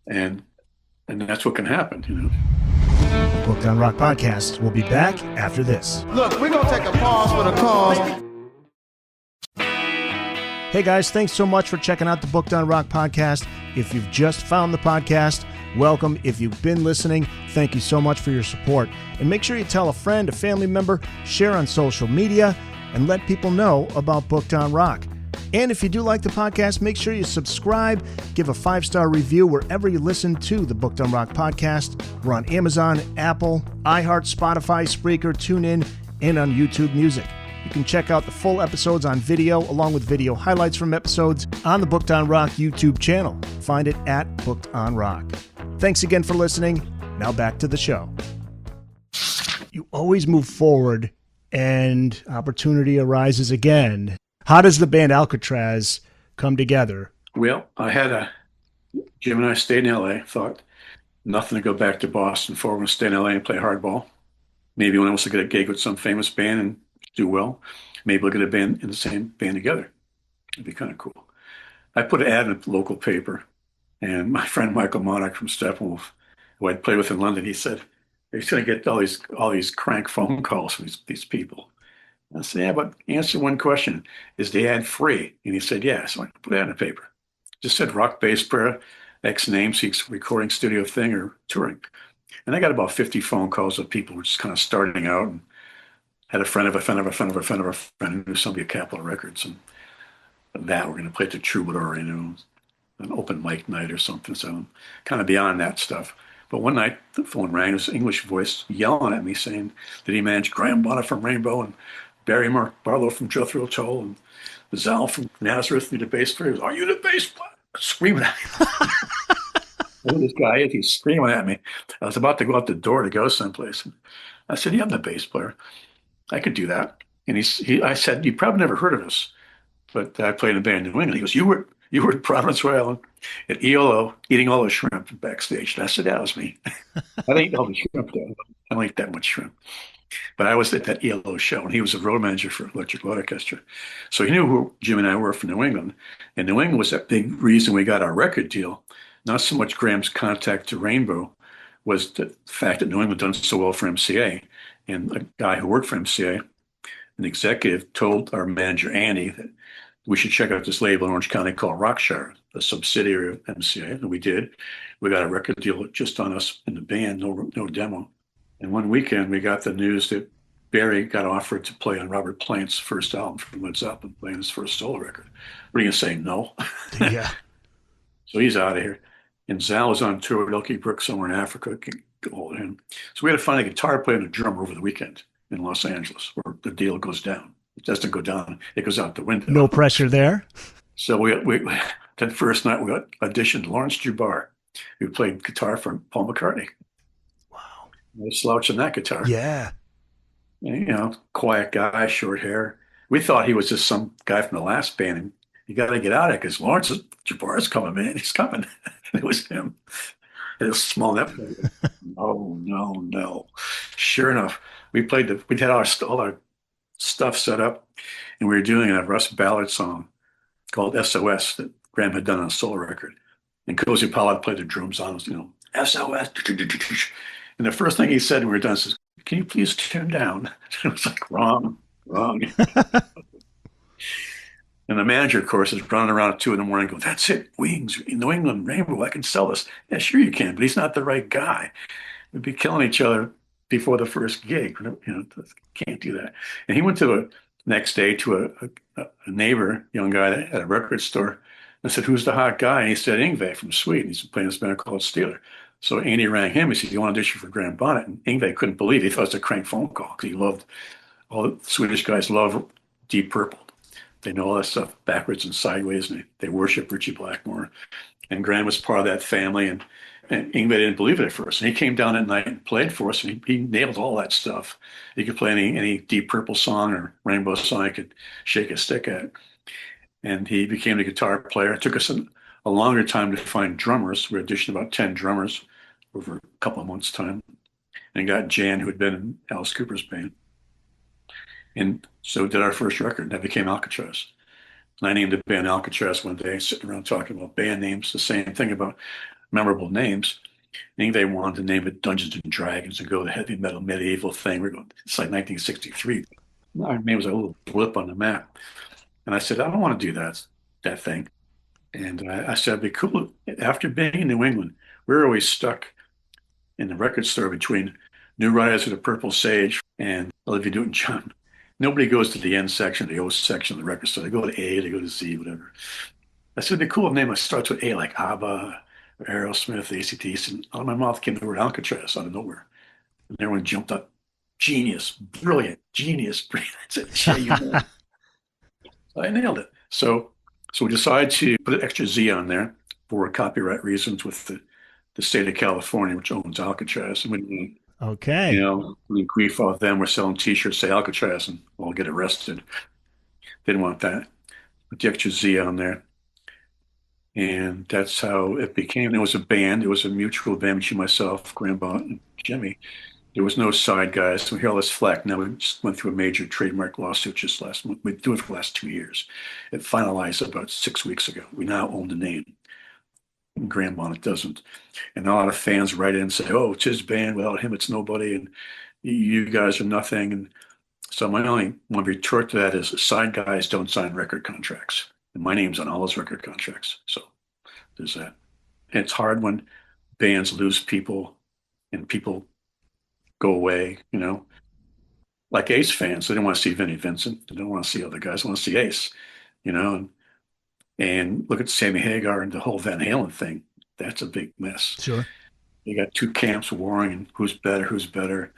And that's what can happen, Booked on Rock Podcast. We'll be back after this. Look, we're going to take a pause for the cause. Hey guys, thanks so much for checking out the Booked on Rock Podcast. If you've just found the podcast, welcome. If you've been listening, thank you so much for your support. And make sure you tell a friend, a family member, share on social media, and let people know about Booked on Rock. And if you do like the podcast, make sure you subscribe, give a 5-star review wherever you listen to the Booked on Rock podcast. We're on Amazon, Apple, iHeart, Spotify, Spreaker, TuneIn, and on YouTube Music. You can check out the full episodes on video, along with video highlights from episodes on the Booked on Rock YouTube channel. Find it at Booked on Rock. Thanks again for listening. Now back to the show. You always move forward and opportunity arises again. How does the band Alcatrazz come together? Well, Jim and I stayed in LA, thought nothing to go back to Boston for. We're going to stay in LA and play hardball. Maybe one of us will get a gig with some famous band and do well. Maybe we'll get a band in the same band together. It'd be kind of cool. I put an ad in a local paper, and my friend Michael Monarch from Steppenwolf, who I'd played with in London, he said, he's going to get all these crank phone calls from these people. I said, yeah, but answer one question. Is the ad free? And he said, yeah. So I put it in the paper. Just said rock bass player, X name, seeks recording studio thing or touring. And I got about 50 phone calls of people who were just kind of starting out and had a friend of a friend of a friend of a friend of a friend who knew somebody at Capitol Records. And that we're going to play at the Troubadour, an open mic night or something. So I'm kind of beyond that stuff. But one night the phone rang. It was an English voice yelling at me saying, did he manage Graham Bonnet from Rainbow and Barry Mark Barlow from Jethro Tull and Zal from Nazareth, the bass player? Are you the bass player? screaming at me. Who this guy is? He's screaming at me. I was about to go out the door to go someplace. I said, yeah, I'm the bass player. I could do that. And I said, you probably never heard of us, but I played in a band in New England. He goes, you were in Providence, Rhode Island at ELO eating all the shrimp backstage. And I said, that was me. I didn't eat all the shrimp though. I don't eat that much shrimp. But I was at that ELO show, and he was a road manager for Electric Light Orchestra. So he knew who Jim and I were from New England. And New England was that big reason we got our record deal. Not so much Graham's contact to Rainbow was the fact that New England done so well for MCA. And a guy who worked for MCA, an executive, told our manager, Andy, that we should check out this label in Orange County called Rockshire, a subsidiary of MCA. And we did. We got a record deal just on us in the band, no demo. And one weekend, we got the news that Barry got offered to play on Robert Plant's first album from Led Zeppelin, playing his first solo record. What are you going to say, no? Yeah. So he's out of here. And Zal was on tour with Elkie Brooks somewhere in Africa. Can't get hold of him. So we had to find a guitar player and a drummer over the weekend in Los Angeles, where the deal goes down. It doesn't go down. It goes out the window. No pressure there. So we that first night, we auditioned Lawrence Jabbar, who played guitar for Paul McCartney. Wow. No slouch on that guitar. Yeah. And, quiet guy, short hair. We thought he was just some guy from the last band. And you got to get out of it because Lawrence Jabbar is coming, man. He's coming. It was him. It was small that. No. Sure enough, we had all our stuff set up, and we were doing a Russ Ballard song called SOS that Graham had done on a solo record. And Cozy Pollard played the drums on it, SOS. And the first thing he said when we were done says, can you please tune down? It was like, wrong. And the manager, of course, is running around at 2 a.m. going, that's it, Wings, New England, Rainbow, I can sell this. Yeah, sure you can, but he's not the right guy. We'd be killing each other before the first gig. Can't do that. And he went to the next day to a neighbor, young guy that had a record store. I said, who's the hot guy? And he said, Yngwie from Sweden. He's playing this band called Steeler. So Andy rang him. He said, you want to audition for Graham Bonnet? And Yngwie couldn't believe it. He thought it was a crank phone call because he loved, all the Swedish guys love Deep Purple. They know all that stuff backwards and sideways, and they worship Richie Blackmore. And Graham was part of that family, and Yngwie didn't believe it at first. And he came down at night and played for us, and he nailed all that stuff. He could play any Deep Purple song or Rainbow song he could shake a stick at. And he became the guitar player. It took us a longer time to find drummers. We auditioned about 10 drummers over a couple of months' time, and got Jan, who had been in Alice Cooper's band. And so did our first record. That became Alcatrazz. And I named the band Alcatrazz one day, sitting around talking about band names, the same thing about memorable names. And they wanted to name it Dungeons and Dragons and go the heavy metal medieval thing. We're going, it's like 1963. Our name was a little blip on the map. And I said, I don't want to do that thing. And I said, it'd be cool. After being in New England, we were always stuck in the record store between New Riders of the Purple Sage and Olivia Newton-John. Nobody goes to the N section, the O section of the record store. They go to A, they go to Z, whatever. I said, it'd be cool if name starts with A, like ABBA, or Aerosmith, AC/DC. And out of my mouth came the word Alcatrazz out of nowhere. And everyone jumped up. Genius, brilliant, genius, brilliant. I said, Shea, you know. So I nailed it. So we decided to put an extra Z on there for copyright reasons with the state of California, which owns Alcatrazz. And we Okay. We grief off them. We're selling T-shirts, say Alcatrazz, and we'll get arrested. Didn't want that. Put the extra Z on there. And that's how it became. It was a band. It was a mutual band between myself, Graham Bonnet, and Jimmy. There was no side guys. So we hear all this flack. Now we just went through a major trademark lawsuit just last month. We've been doing it for the last 2 years. It finalized about 6 weeks ago. We now own the name. Graham Bonnet doesn't. And a lot of fans write in and say, oh, it's his band. Without him, it's nobody. And you guys are nothing. And so my only one retort to that is side guys don't sign record contracts. And my name's on all those record contracts. So there's that. And it's hard when bands lose people and people go away, like Ace fans. They don't want to see Vinnie Vincent. They don't want to see other guys. They want to see Ace, and look at Sammy Hagar and the whole Van Halen thing. That's a big mess. Sure. You got two camps warring and who's better.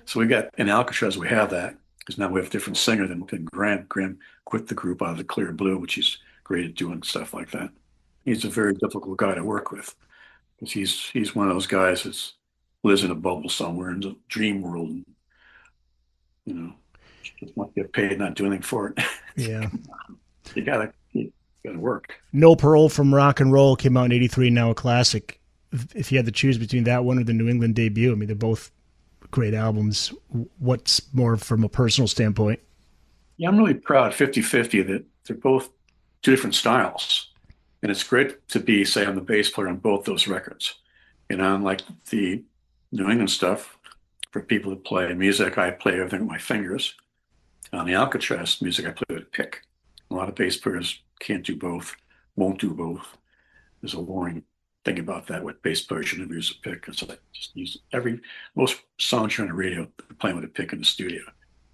So we got in Alcatrazz, we have that because now we have a different singer than Graham. Graham quit the group out of the Clear Blue, which he's great at doing stuff like that. he's a very difficult guy to work with because he's one of those guys that lives in a bubble somewhere in the dream world. And, you know, just want to get paid, not do anything for it. Yeah. you gotta work. No Parole from Rock and Roll came out in '83, now a classic. If you had to choose between that one or the New England debut, I mean, they're both great albums. What's more from a personal standpoint? Yeah, I'm really proud 50-50 that they're both two different styles. And it's great to be, say, on the bass player on both those records. You know, like the New England stuff, for people that play music, I play everything with my fingers. On the Alcatrazz music, I play with a pick. A lot of bass players can't do both, won't do both. There's a warning thing about that with bass players should never use a pick. It's like just use most songs you're on the radio, they're playing with a pick in the studio.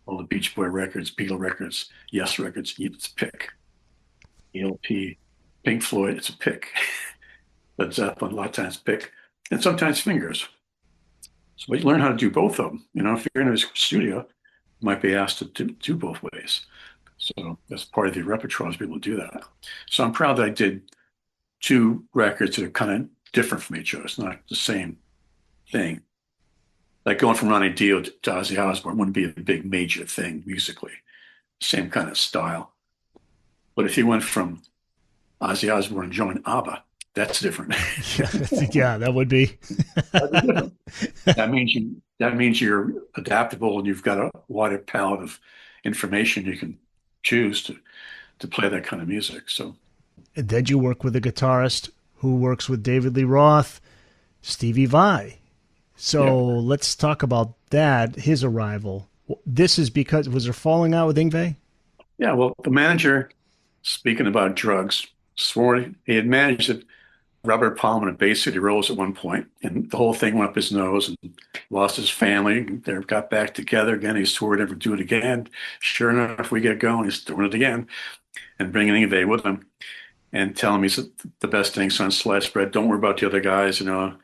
All the Beach Boy records, Beatle records, Yes records, it's a pick. ELP, Pink Floyd, it's a pick. Led Zeppelin, a lot of times pick, and sometimes fingers. So you learn how to do both of them. You know, if you're in a studio, you might be asked to do both ways. So that's part of the repertoire to be able to do that. So I'm proud that I did two records that are kind of different from each other. It's not the same thing. Like going from Ronnie Dio to Ozzy Osbourne wouldn't be a big major thing musically. Same kind of style. But if you went from Ozzy Osbourne and joined ABBA, that's different. Yeah, that would be. That means you're adaptable and you've got a wider palette of information you can choose to play that kind of music. So, And then you work with a guitarist who works with David Lee Roth, Stevie Vai. So let's talk about that, his arrival. This is because, was there falling out with Yngwie? Yeah, well, the manager, speaking about drugs, swore he had managed it. Robert Palmer and Bay City Rollers at one point, and the whole thing went up his nose and lost his family. They got back together again. He swore never to do it again. Sure enough, we get going. He's doing it again and bringing Yngwie with him and telling me he's the best thing since sliced bread. Don't worry about the other guys, you know.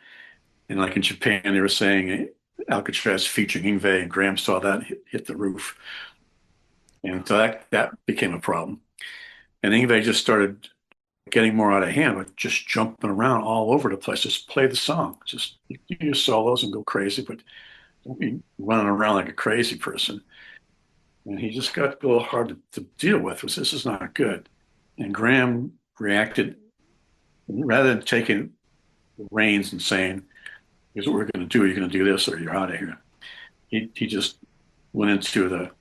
And like in Japan, they were saying Alcatrazz featuring Yngwie, and Graham saw that hit the roof. And so that became a problem. And Yngwie just started getting more out of hand, but just jumping around all over the place. Just play the song. Just do your solos and go crazy, but don't be running around like a crazy person. And he just got a little hard to deal with. Was this is not good. And Graham reacted, rather than taking the reins and saying, "Here's what we're going to do. You're going to do this, or you're out of here." He just went into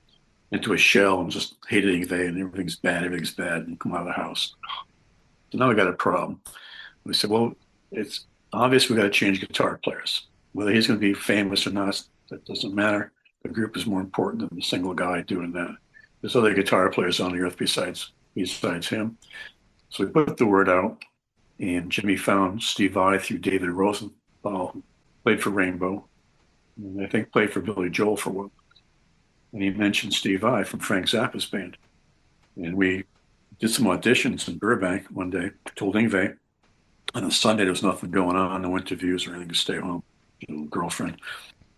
a shell and just hated Yngwie, and everything's bad, and come out of the house. So now we got a problem. We said, well, it's obvious we got to change guitar players. Whether he's going to be famous or not, that doesn't matter. The group is more important than the single guy doing that. There's other guitar players on the earth besides him. So we put the word out, and Jimmy found Steve Vai through David Rosenthal, who played for Rainbow, and I think played for Billy Joel for a while. And he mentioned Steve Vai from Frank Zappa's band. And we did some auditions in Burbank one day, told Yngwie, and on Sunday there was nothing going on, no interviews or anything, to stay home. Girlfriend's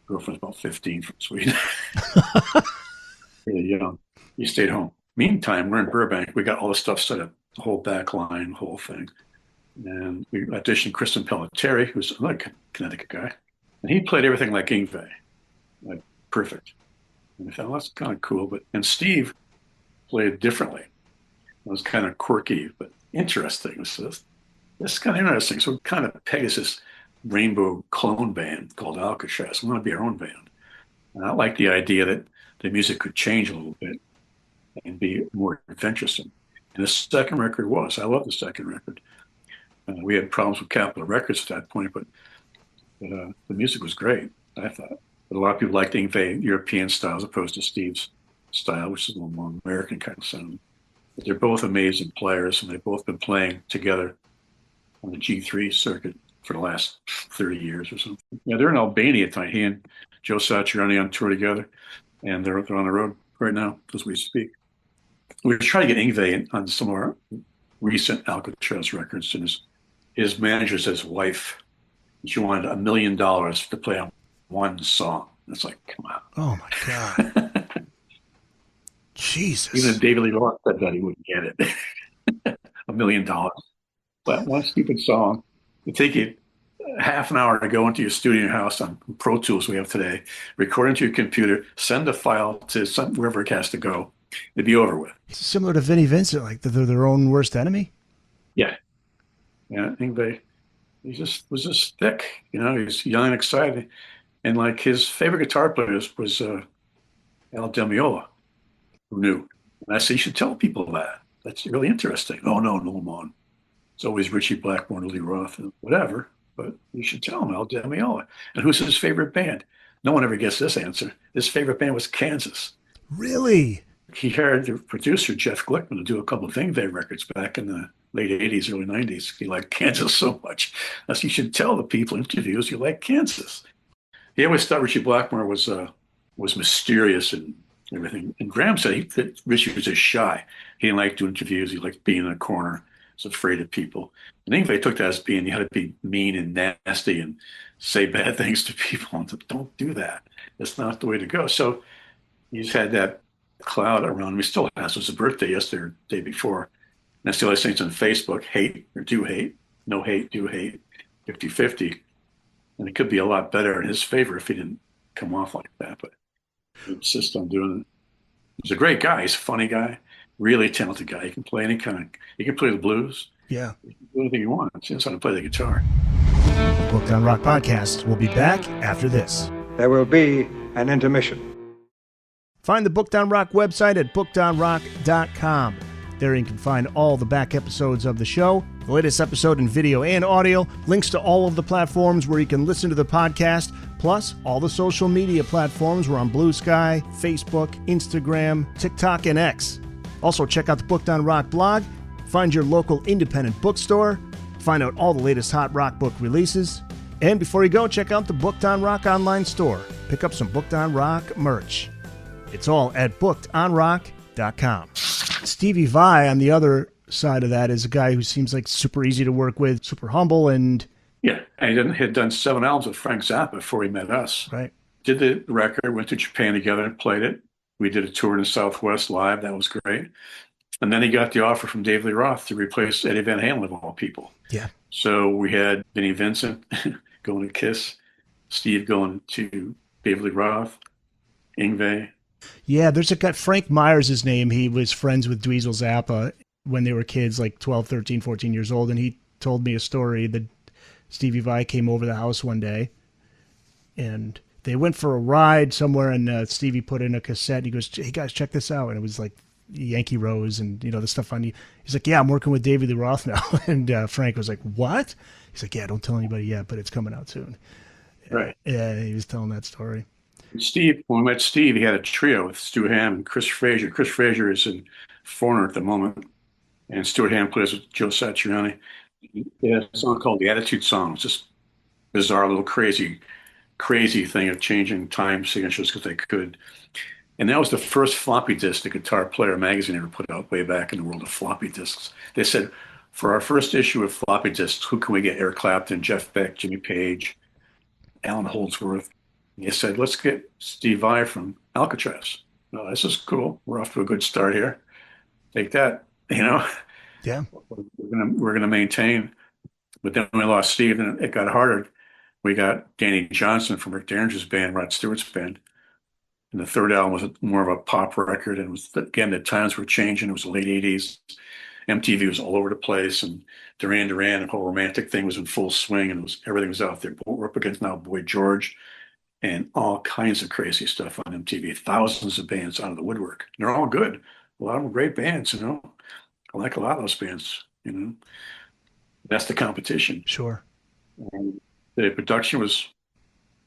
about 15 from Sweden. Really young. He stayed home. Meantime, we're in Burbank. We got all the stuff set up, the whole back line, the whole thing. And we auditioned Kristen Pelletieri, who's another Connecticut guy. And he played everything like Yngwie, like perfect. And I thought, well, that's kind of cool. And Steve played differently. It was kind of quirky, but interesting. So this is kind of interesting. So we kind of pegged this Rainbow clone band called Alcatrazz. We want to be our own band. And I like the idea that the music could change a little bit and be more adventuresome. And the second record I love the second record. We had problems with Capitol Records at that point, but the music was great, I thought. But a lot of people liked Yngwie European style as opposed to Steve's style, which is a little more American kind of sound. But they're both amazing players, and they've both been playing together on the G3 circuit for the last 30 years or something. Yeah, they're in Albania tonight. He and Joe Satriani on tour together, and they're on the road right now as we speak. We were trying to get Yngwie on some of our recent Alcatrazz records, and his manager says his wife, she wanted $1 million to play on one song. It's like, come on. Oh my God. Jesus. Even if David Lee Roth said that, he wouldn't get it. $1 million. one stupid song. It take you half an hour to go into your studio in your house on Pro Tools we have today, record into your computer, send a file to wherever it has to go. It'd be over with. It's similar to Vinnie Vincent, like they're their own worst enemy. Yeah. Yeah, Yngwie, he was just thick, he's young and excited. And like his favorite guitar player was Al Di Meola, who knew. And I said, you should tell people that. That's really interesting. Oh, no, Mon. It's always Richie Blackmore, Lee Roth, and whatever. But you should tell him Al Di Meola. And who's his favorite band? No one ever gets this answer. His favorite band was Kansas. Really? He hired the producer, Jeff Glickman, to do a couple of Yngwie records back in the late 80s, early 90s. He liked Kansas so much. I said, you should tell the people in interviews you like Kansas. He always thought Richie Blackmore was mysterious and everything. And Graham said that Richie was just shy. He didn't like doing interviews. He liked being in a corner. He was afraid of people. And Yngwie took that as being you had to be mean and nasty and say bad things to people. And don't do that. That's not the way to go. So he's had that cloud around him. He still has. It was his birthday yesterday or the day before. And that's the other things on Facebook. Hate or do hate. No hate, do hate. 50-50. And it could be a lot better in his favor if he didn't come off like that. But he insists on doing it. He's a great guy. He's a funny guy. Really talented guy. He can play any kind of, he can play the blues. Yeah. He can do anything he wants. He knows how to play the guitar. Booked on Rock Podcast. We'll be back after this. There will be an intermission. Find the Booked on Rock website at bookedonrock.com. There you can find all the back episodes of the show, the latest episode in video and audio, links to all of the platforms where you can listen to the podcast, plus all the social media platforms. We're on Blue Sky, Facebook, Instagram, TikTok, and X. Also, check out the Booked on Rock blog, find your local independent bookstore, find out all the latest hot rock book releases, and before you go, check out the Booked on Rock online store. Pick up some Booked on Rock merch. It's all at bookedonrock.com. Stevie Vai, on the other side of that, is a guy who seems like super easy to work with, super humble, and... Yeah, and he had done 7 albums with Frank Zappa before he met us. Right. Did the record, went to Japan together and played it. We did a tour in the Southwest live. That was great. And then he got the offer from David Lee Roth to replace Eddie Van Halen of all people. Yeah. So we had Vinnie Vincent going to Kiss, Steve going to David Lee Roth, Yngwie. Yeah, there's a guy, Frank Myers, his name. He was friends with Dweezil Zappa when they were kids, like 12, 13, 14 years old. And he told me a story that Stevie Vai came over the house one day and they went for a ride somewhere, and Stevie put in a cassette. And he goes, hey, guys, check this out. And it was like Yankee Rose and, the stuff on you. He's like, yeah, I'm working with David Lee Roth now. And Frank was like, what? He's like, yeah, don't tell anybody yet, but it's coming out soon. Right. Yeah, he was telling that story. Steve, when we met Steve, he had a trio with Stu Hamm and Chris Frazier. Chris Frazier is in Foreigner at the moment, and Stuart Hamm plays with Joe Satriani. They had a song called The Attitude Song. It's just bizarre, little crazy thing of changing time signatures because they could. And that was the first floppy disk the Guitar Player magazine ever put out way back in the world of floppy disks. They said, for our first issue of floppy disks, who can we get? Eric Clapton, Jeff Beck, Jimmy Page, Alan Holdsworth. And they said, let's get Steve Vai from Alcatrazz. Oh, this is cool. We're off to a good start here. Take that, Yeah. We're gonna maintain. But then we lost Steve, and it got harder. We got Danny Johnson from Rick Derringer's band, Rod Stewart's band. And the third album was more of a pop record. And it was, again, the times were changing. It was the late 80s. MTV was all over the place. And Duran Duran, the whole romantic thing was in full swing. And everything was out there. But we're up against now Boy George and all kinds of crazy stuff on MTV. Thousands of bands out of the woodwork. And they're all good. A lot of them great bands, I like a lot of those bands, That's the competition. Sure. And the production was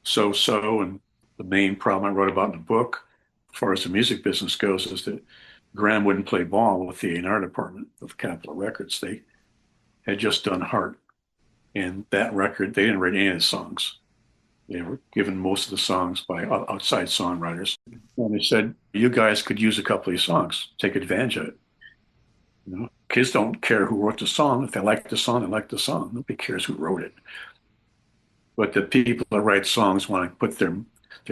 so-so, and the main problem I wrote about in the book, as far as the music business goes, is that Graham wouldn't play ball with the A&R department of Capitol Records. They had just done Heart, and that record, they didn't write any of the songs. They were given most of the songs by outside songwriters. And they said, you guys could use a couple of these songs, take advantage of it. Kids don't care who wrote the song. If they like the song, they like the song. Nobody cares who wrote it. But the people that write songs want to put their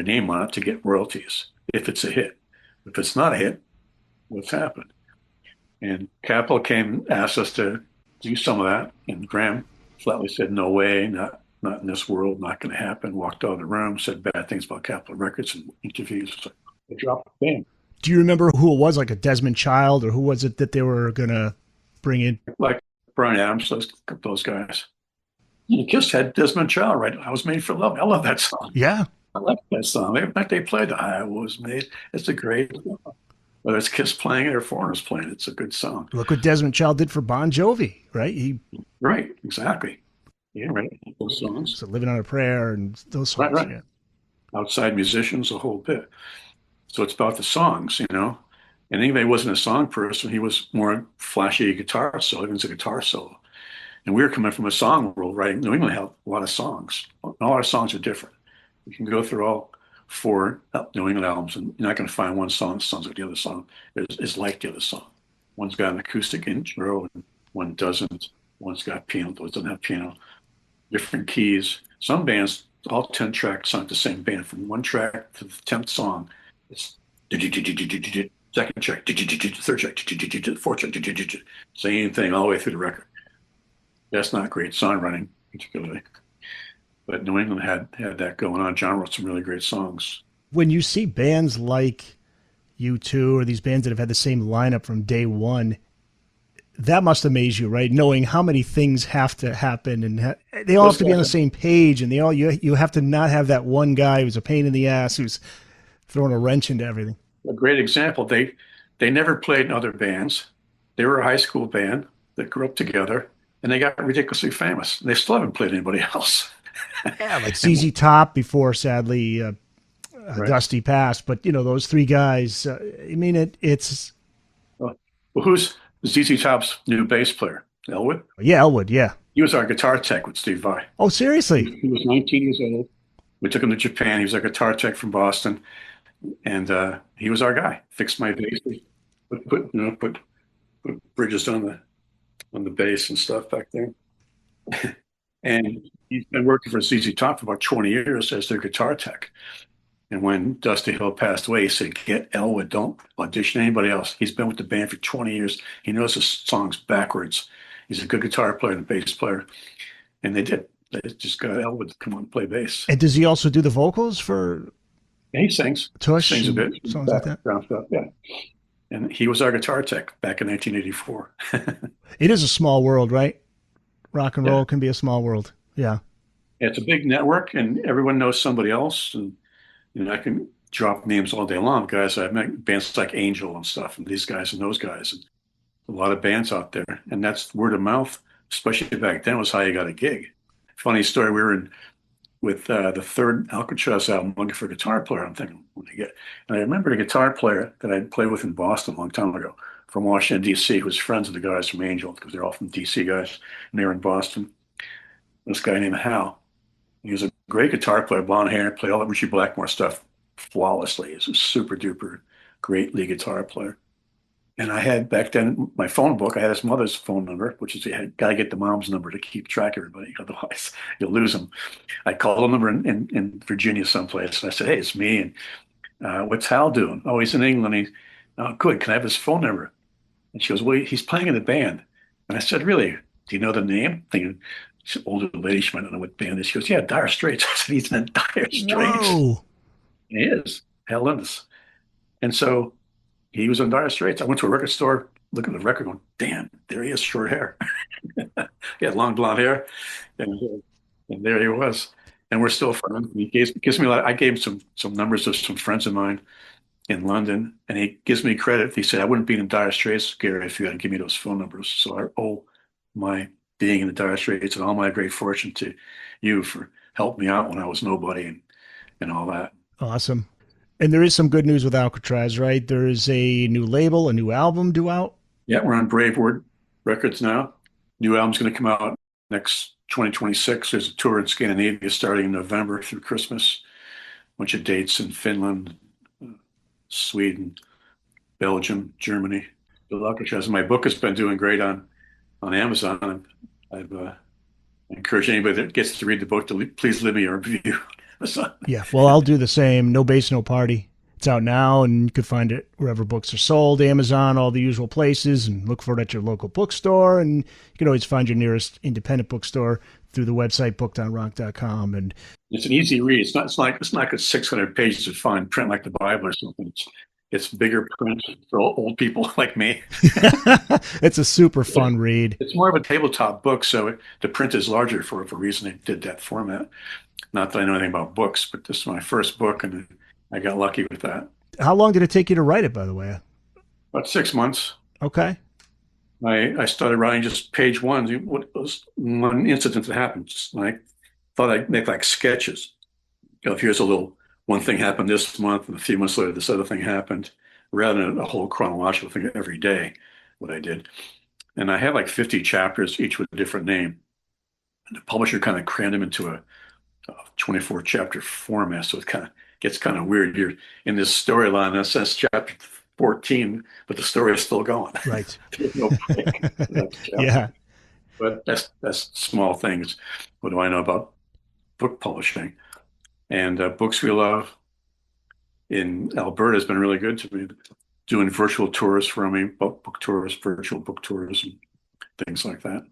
name on it to get royalties if it's a hit. If it's not a hit, what's happened? And Capitol came and asked us to do some of that. And Graham flatly said, no way, not in this world, not going to happen. Walked out of the room, said bad things about Capitol Records and interviews. So they dropped the band. Do you remember who it was, like a Desmond Child, or who was it that they were going to bring in? Like Brian Adams, those guys. Kiss had Desmond Child, right? I Was Made for Love. I love that song. Yeah. I like that song. They played I Was Made. It's a great song. Whether it's Kiss playing it or Foreigners playing it, it's a good song. Look what Desmond Child did for Bon Jovi, right? Right, exactly. Yeah, right. Those songs. So Living on a Prayer and those songs. Right. Yeah. Outside musicians, a whole bit. So it's about the songs, And Yngwie wasn't a song person. He was more flashy guitar solo. He was a guitar solo. And we were coming from a song world, writing. New England had a lot of songs. All our songs are different. You can go through all 4 New England albums, and you're not going to find one song that sounds like the other song is like the other song. One's got an acoustic intro, and one doesn't. One's got piano, those doesn't have piano. Different keys. Some bands, all 10 tracks sound the same band. From one track to the 10th song, it's second track, third track, fourth track, same thing all the way through the record. That's not great songwriting, particularly. But New England had that going on. John wrote some really great songs. When you see bands like U2 or these bands that have had the same lineup from day one, that must amaze you, right? Knowing how many things have to happen, and they all have to be on the same page, and you have to not have that one guy who's a pain in the ass who's throwing a wrench into everything. A great example. They never played in other bands. They were a high school band that grew up together, and they got ridiculously famous. They still haven't played anybody else. Yeah, like ZZ Top before, sadly, Right. Dusty passed. But those 3 guys. I mean, it's. Well, who's ZZ Top's new bass player? Elwood. Yeah, Elwood. Yeah. He was our guitar tech with Steve Vai. Oh, seriously? He was 19 years old. We took him to Japan. He was our guitar tech from Boston, and he was our guy. Fixed my bass. Put bridges on the bass and stuff back there. And he's been working for ZZ Top for about 20 years as their guitar tech. And when Dusty Hill passed away, he said, get Elwood, don't audition anybody else. He's been with the band for 20 years. He knows the songs backwards. He's a good guitar player and bass player. And they did. They just got Elwood to come on and play bass. And does he also do the vocals for And he sings. Tush? Sings a bit. Songs like that? Stuff, yeah. And he was our guitar tech back in 1984. It is a small world, right? Rock and roll can be a small world. Yeah. It's a big network, and everyone knows somebody else. And I can drop names all day long, guys. I've met bands like Angel and stuff, and these guys and those guys, and a lot of bands out there. And that's word of mouth, especially back then, was how you got a gig. Funny story, we were with the 3rd Alcatrazz album, looking for a guitar player. I'm thinking, what do you get? And I remember a guitar player that I'd played with in Boston a long time ago from Washington, D.C., who was friends with the guys from Angel, because they're all from D.C. guys, and they were in Boston. This guy named Hal. He was a great guitar player, blonde hair, played all the Richie Blackmore stuff flawlessly. He's a super duper great lead guitar player. And I had back then my phone book, I had his mother's phone number, which is you had got to get the mom's number to keep track of everybody. Otherwise, you'll lose them. I called a number in Virginia someplace, and I said, hey, it's me. And what's Hal doing? Oh, he's in England. Oh, good. Can I have his phone number? And she goes, well, he's playing in the band. And I said, really? Do you know the name? Thinking, she's an older lady, she might not know what band it is. She goes, yeah, Dire Straits. I said, he's in Dire Straits. Whoa. He is. Hal Lindes. And so he was in Dire Straits. I went to a record store, looking at the record, going, damn, there he is, short hair. He had long blonde hair. And there he was. And we're still friends. He gives me a lot. I gave him some numbers of some friends of mine in London, and he gives me credit. He said, I wouldn't be in Dire Straits, Gary, if you hadn't given me those phone numbers. So I owe my being in the Dire Straits and all my great fortune to you for helping me out when I was nobody and all that. Awesome. And there is some good news with Alcatrazz, right? There is a new label, a new album due out. Yeah, we're on Brave Word Records now. New album's going to come out next 2026. There's a tour in Scandinavia starting in November through Christmas. Bunch of dates in Finland, Sweden, Belgium, Germany. Bill Alcatrazz. My book has been doing great on Amazon. I've encouraged anybody that gets to read the book to please leave me a review. Yeah, well, I'll do the same. No Bass, No Party. It's out now, and you could find it wherever books are sold, Amazon, all the usual places, and look for it at your local bookstore. And you can always find your nearest independent bookstore through the website bookedonrock.com. And it's an easy read. It's not 600 pages of fine print like the Bible or something. It's bigger print for old people like me. It's a super fun read. It's more of a tabletop book, so the print is larger for a reason they did that format. Not that I know anything about books, but this is my first book, and I got lucky with that. How long did it take you to write it, by the way? About 6 months. Okay. I started writing just page one. What was one incident that happened? Just like thought I'd make like sketches. If here's a little one thing happened this month, and a few months later this other thing happened, rather than a whole chronological thing every day. What I did, and I had like 50 chapters, each with a different name. And the publisher kind of crammed them into a 24 chapter format, so it kind of gets kind of weird. You're in this storyline that says chapter 14, but the story is still going. Right. There's no break. Yeah. But that's small things. What do I know about book publishing? And Books We Love in Alberta has been really good to me, doing virtual tours for me, book tours, virtual book tours, and things like that.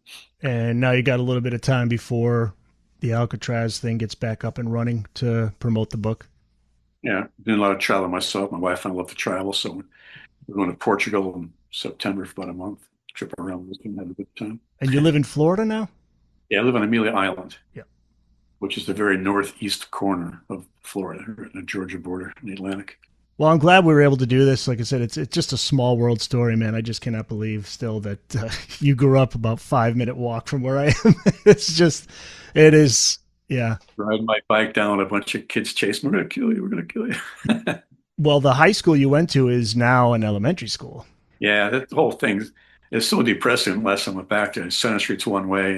And now you got a little bit of time before the Alcatrazz thing gets back up and running to promote the book. Yeah, doing a lot of traveling myself. My wife and I love to travel, so we're going to Portugal in September for about a month. Trip around, and have a good time. And you live in Florida now? Yeah, I live on Amelia Island. Yeah. Which is the very northeast corner of Florida, right in the Georgia border in the Atlantic. Well, I'm glad we were able to do this. Like I said, it's just a small world story, man. I just cannot believe still that you grew up about 5-minute walk from where I am. It is, yeah. Riding my bike down, a bunch of kids chasing, we're going to kill you, we're going to kill you. Well, the high school you went to is now an elementary school. Yeah, that whole thing is so depressing. Last time I went back there, Senich Street's one way,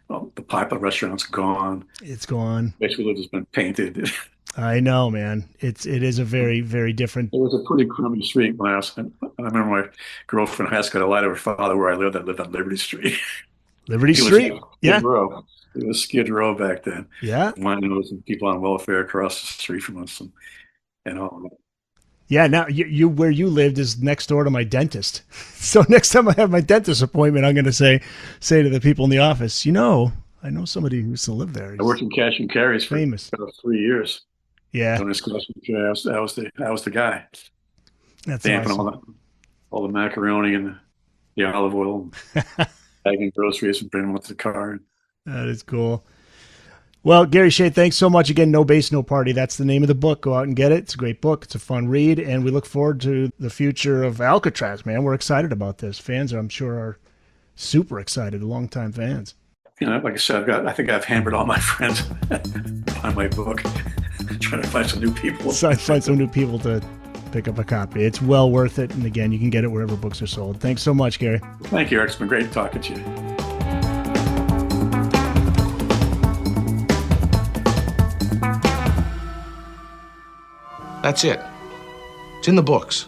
and the popular restaurant's gone. It's gone. Basically, it's been painted. I know, man. It is a very, very different. It was a pretty crummy street when I remember my girlfriend in high school had a lie to her father where I lived. I lived on Liberty Street. Liberty Street? Yeah. Row. It was Skid Row back then. Yeah. Winos and people on welfare across the street from us and all that. Yeah, now you where you lived is next door to my dentist. So next time I have my dentist appointment, I'm going to say to the people in the office, I know somebody who used to live there. I worked in cash and carries for famous. About 3 years. Yeah, I was the guy. That's damping awesome. all the macaroni and the olive oil, bagging groceries and bringing them up to the car. That is cool. Well, Gary Shea, thanks so much again. No Bass, No Party. That's the name of the book. Go out and get it. It's a great book. It's a fun read, and we look forward to the future of Alcatrazz, man. We're excited about this. Fans, I'm sure, are super excited, longtime fans. Like I said, I think I've hammered all my friends on my book, trying to find some new people. So find some new people to pick up a copy. It's well worth it. And again, you can get it wherever books are sold. Thanks so much, Gary. Thank you, Eric. It's been great talking to you. That's it. It's in the books.